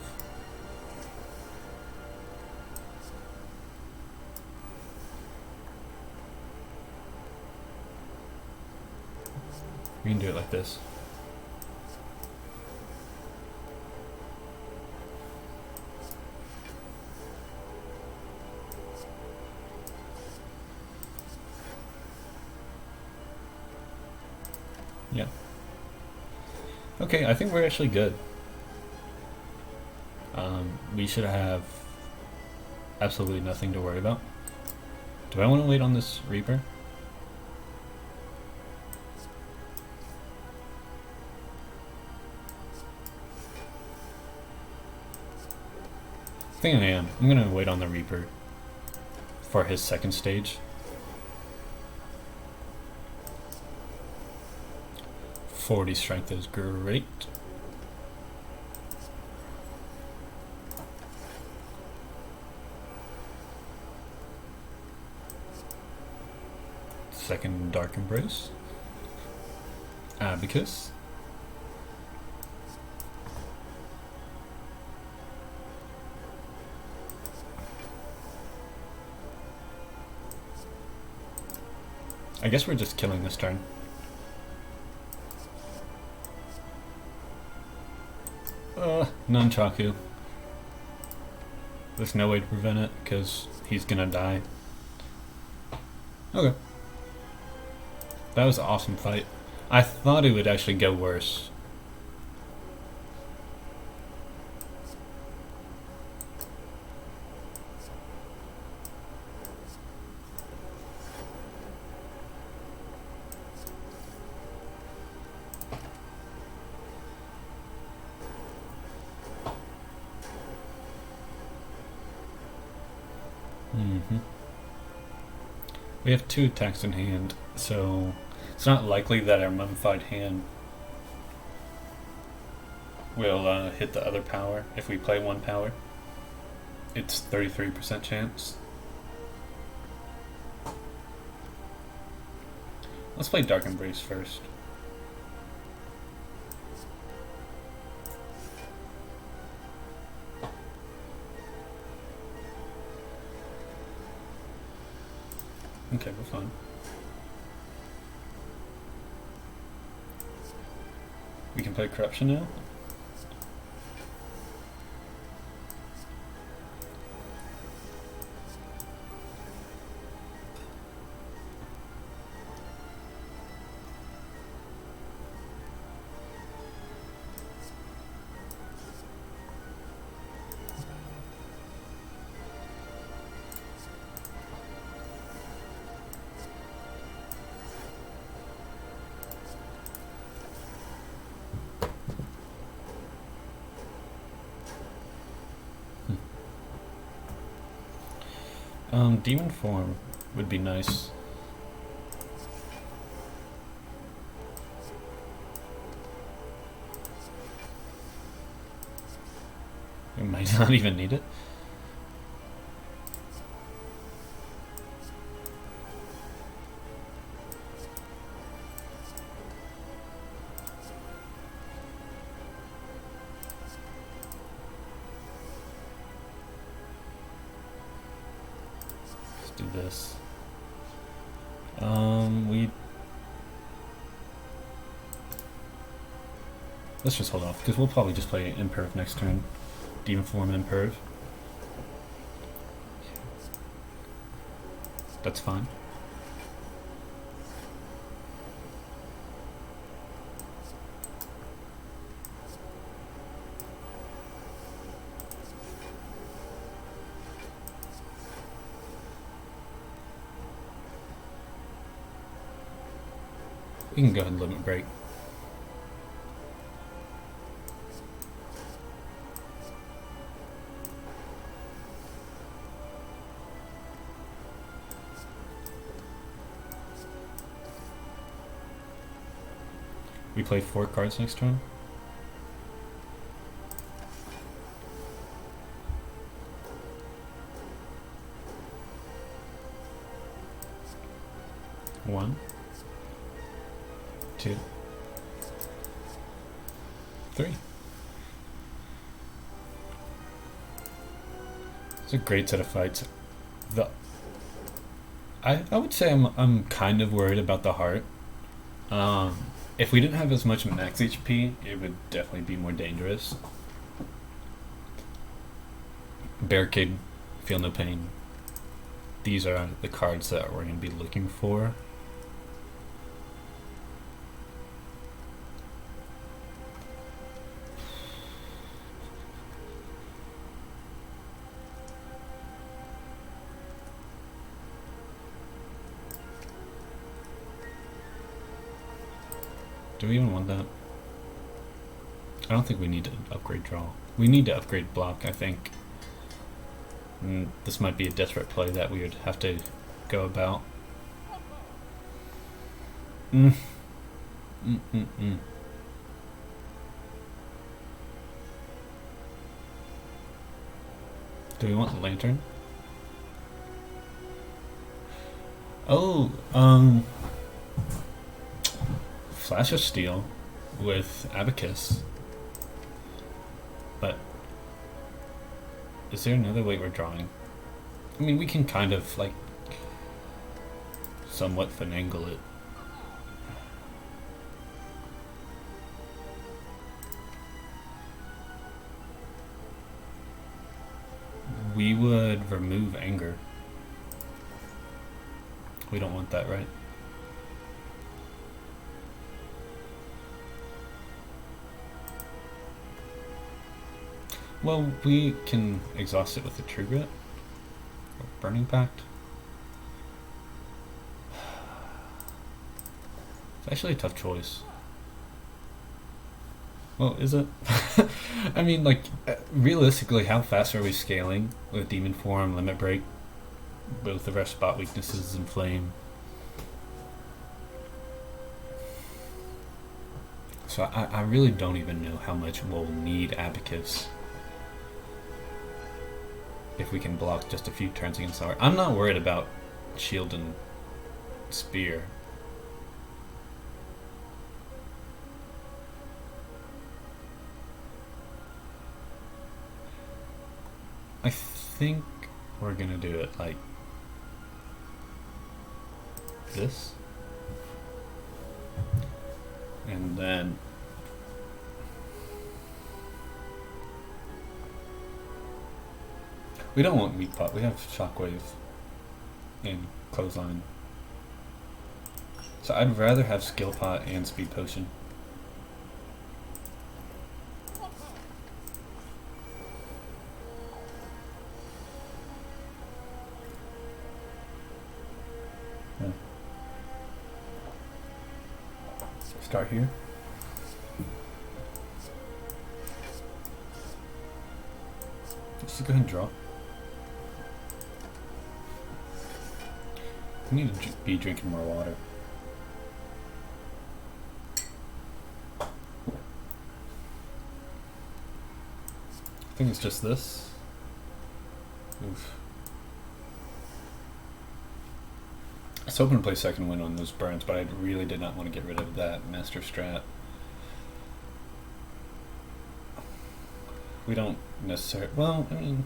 We can do it like this. Yeah. Okay, I think we're actually good. We should have absolutely nothing to worry about. Do I want to wait on this Reaper? I think I am. I'm gonna wait on the Reaper for his second stage. 40 strength is great. Second Dark Embrace. Abacus. I guess we're just killing this turn. Nunchaku. There's no way to prevent it because he's gonna die. Okay. That was an awesome fight. I thought it would actually go worse. We have 2 attacks in hand, so it's not likely that our mummified hand will hit the other power if we play 1 power. It's 33% chance. Let's play Dark Embrace first. Okay, we're fine. We can play Corruption now. Demon form would be nice. We might not even need it. Do this. Let's just hold off because we'll probably just play Imperv next turn. Demon form Imperv. That's fine. We can go ahead and limit break. We play 4 cards next turn. 1, 2, 3. It's a great set of fights. I would say I'm kind of worried about the heart. If we didn't have as much max HP, it would definitely be more dangerous. Barricade, feel no pain. These are the cards that we're going to be looking for. Do we even want that? I don't think we need to upgrade draw. We need to upgrade block, I think. This might be a desperate play that we would have to go about. Do we want the lantern? Oh, Flash of Steel with Abacus. But is there another way we're drawing? I mean, we can kind of like somewhat finagle it. We would remove anger. We don't want that, right? Well, we can exhaust it with a True Grit or Burning Pact. It's actually a tough choice. Well, is it? I mean, like, realistically, how fast are we scaling with Demon Form, Limit Break? Both of our spot weaknesses in Flame. So I really don't even know how much we'll need Abacus if we can block just a few turns against Sour. I'm not worried about Shield and Spear. I think we're gonna do it like this. And then we don't want Weak Pot, we have Shockwave and Clothesline. So I'd rather have Skill Pot and Speed Potion. Start here. Just go ahead and draw. We need to be drinking more water. I think it's just this. Oof. I was hoping to play second win on those burns, but I really did not want to get rid of that Master Strat. We don't necessarily... Well, I mean...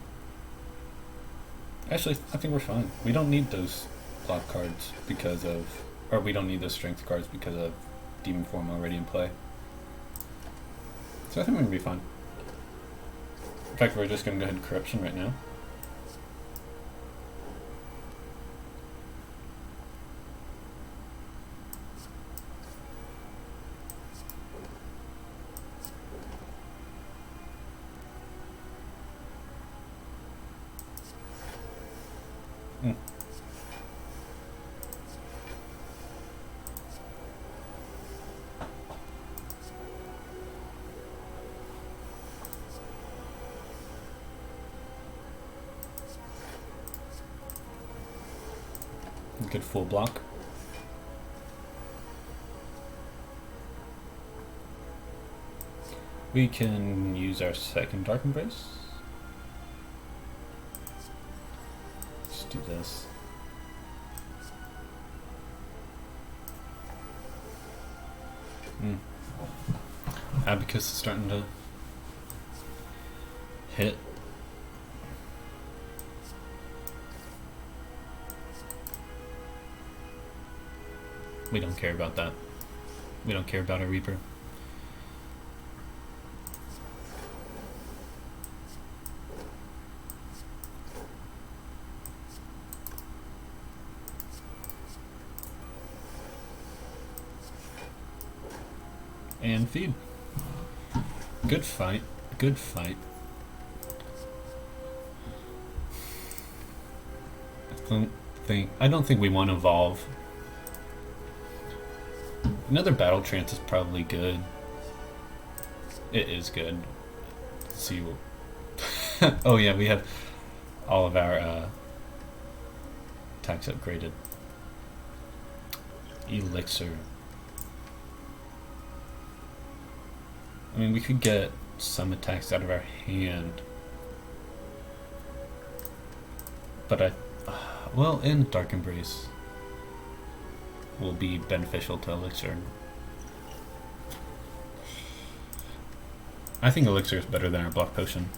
Actually, I think we're fine. We don't need those block cards because of... Or we don't need those strength cards because of Demon Form already in play. So I think we're going to be fine. In fact, we're just going to go ahead and Corruption right now. Good full block. We can use our second Dark Embrace. Let's do this. Abacus is starting to hit. We don't care about that. We don't care about a Reaper. And feed. Good fight. Good fight. I don't think we want to evolve. Another battle trance is probably good. It is good. Let's see. Oh yeah, we have all of our attacks upgraded. Elixir. I mean, we could get some attacks out of our hand. But well, in Dark Embrace will be beneficial to Elixir. I think Elixir is better than our Block Potion.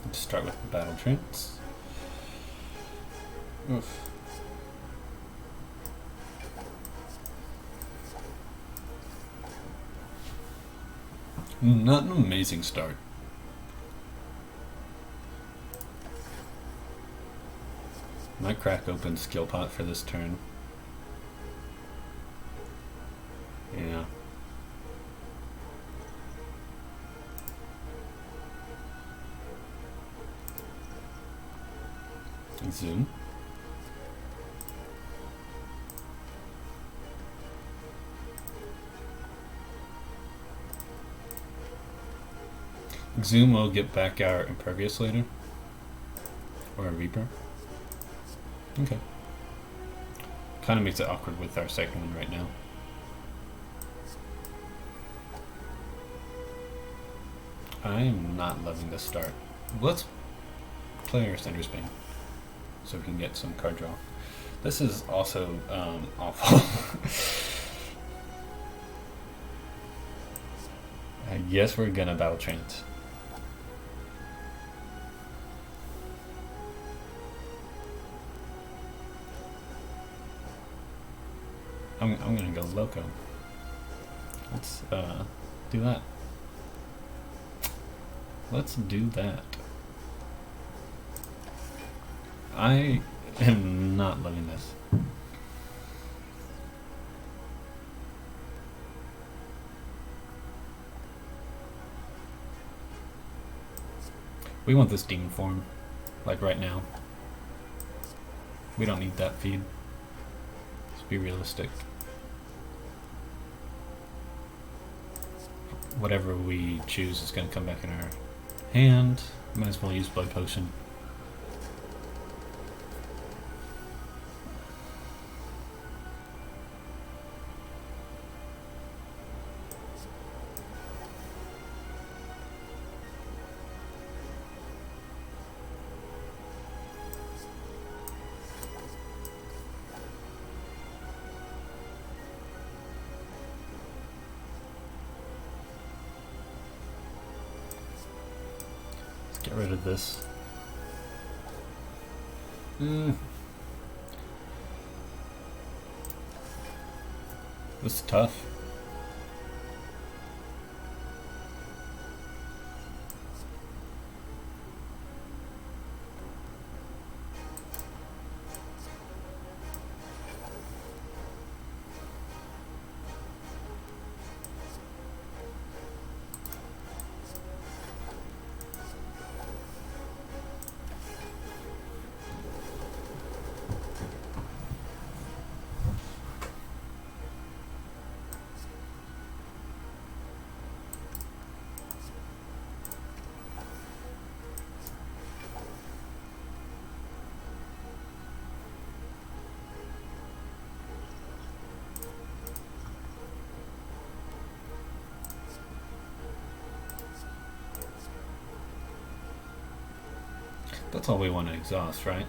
Let's start with the Battle Trance. Oof. Not an amazing start. Might crack open skill pot for this turn. Yeah. Zoom. Zoom will get back our Impervious later. Or a Reaper. Okay. Kind of makes it awkward with our second one right now. I'm not loving this start. Let's play our Sender's Bane so we can get some card draw. This is also awful. I guess we're gonna Battle Trance. I'm gonna go Loco. Let's do that. Let's do that. I am not loving this. We want this demon form, like right now. We don't need that feed. Let's be realistic. Whatever we choose is going to come back in our hand. Might as well use Blood Potion. Get rid of this. This is tough. That's all we want to exhaust, right?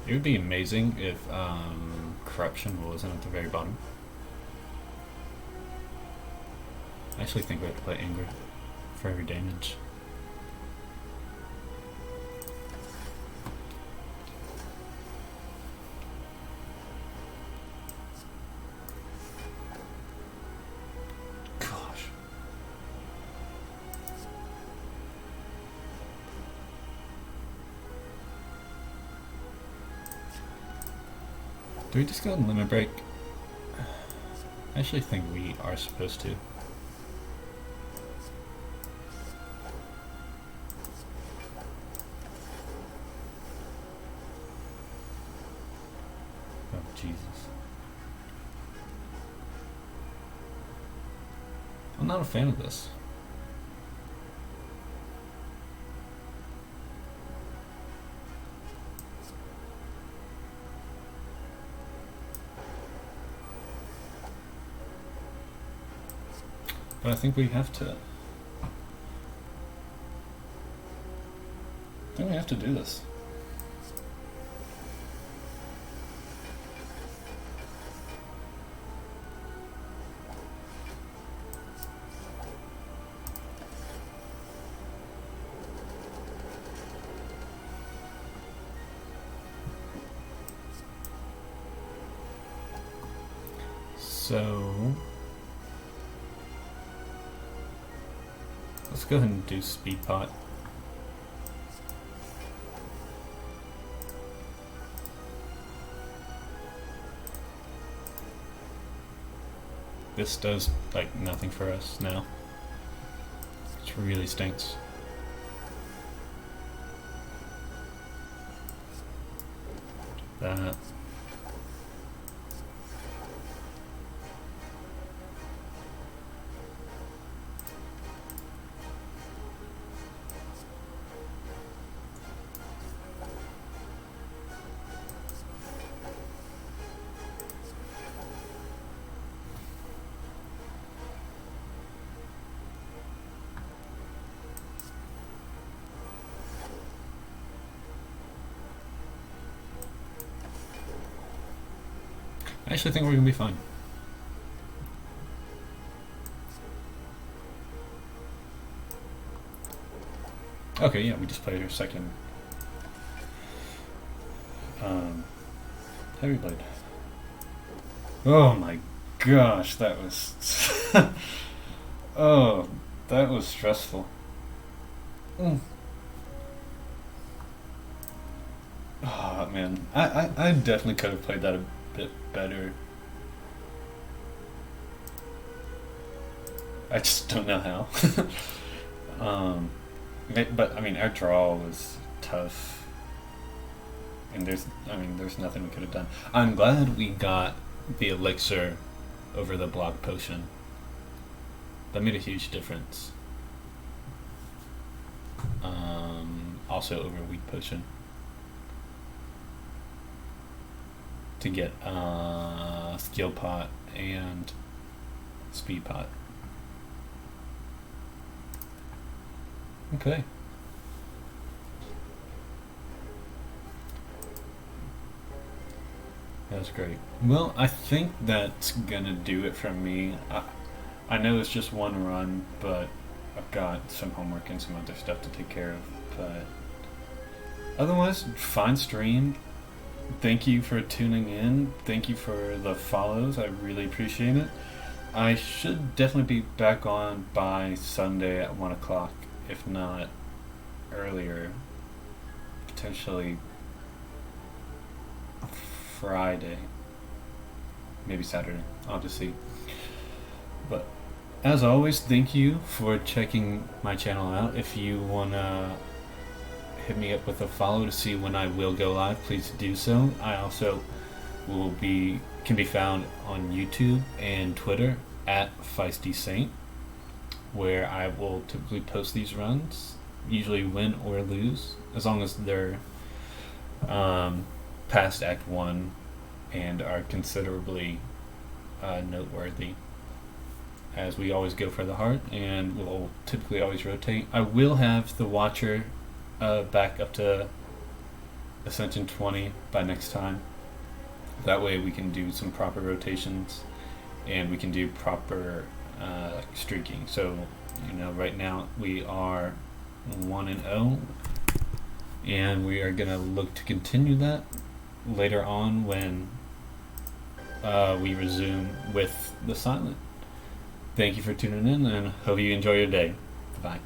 It would be amazing if corruption wasn't at the very bottom. I actually think we have to play anger for every damage. Gosh. Do we just go on limit break? I actually think we are supposed to. Oh, Jesus. I'm not a fan of this. But I think we have to. I think we have to do this. So let's go ahead and do speed pot. This does like nothing for us now. It really stinks. That. I actually think we're gonna be fine. Okay, yeah, we just played our second heavy blade. Oh my gosh, that was oh, that was stressful. Oh man, I definitely could have played that a bit better. I just don't know how. But I mean, our draw was tough, and there's nothing we could have done. I'm glad we got the elixir over the block potion. That made a huge difference. Also over weak potion. To get skill pot and speed pot. Okay. That's great. Well, I think that's gonna do it from me. I know it's just one run, but I've got some homework and some other stuff to take care of. But otherwise, fine stream. Thank you for tuning in. Thank you for the follows. I really appreciate it. I should definitely be back on by Sunday at 1 o'clock, if not earlier. Potentially Friday. Maybe Saturday. I'll have to see. But as always, thank you for checking my channel out. If you want to hit me up with a follow to see when I will go live, please do so. I also can be found on YouTube and Twitter at Feisty Saint, where I will typically post these runs, usually win or lose, as long as they're past Act 1 and are considerably noteworthy, as we always go for the heart, and we'll typically always rotate. I will have the Watcher back up to Ascension 20 by next time. That way we can do some proper rotations and we can do proper streaking. So, right now we are 1-0, and we are going to look to continue that later on when we resume with the silent. Thank you for tuning in, and hope you enjoy your day. Bye.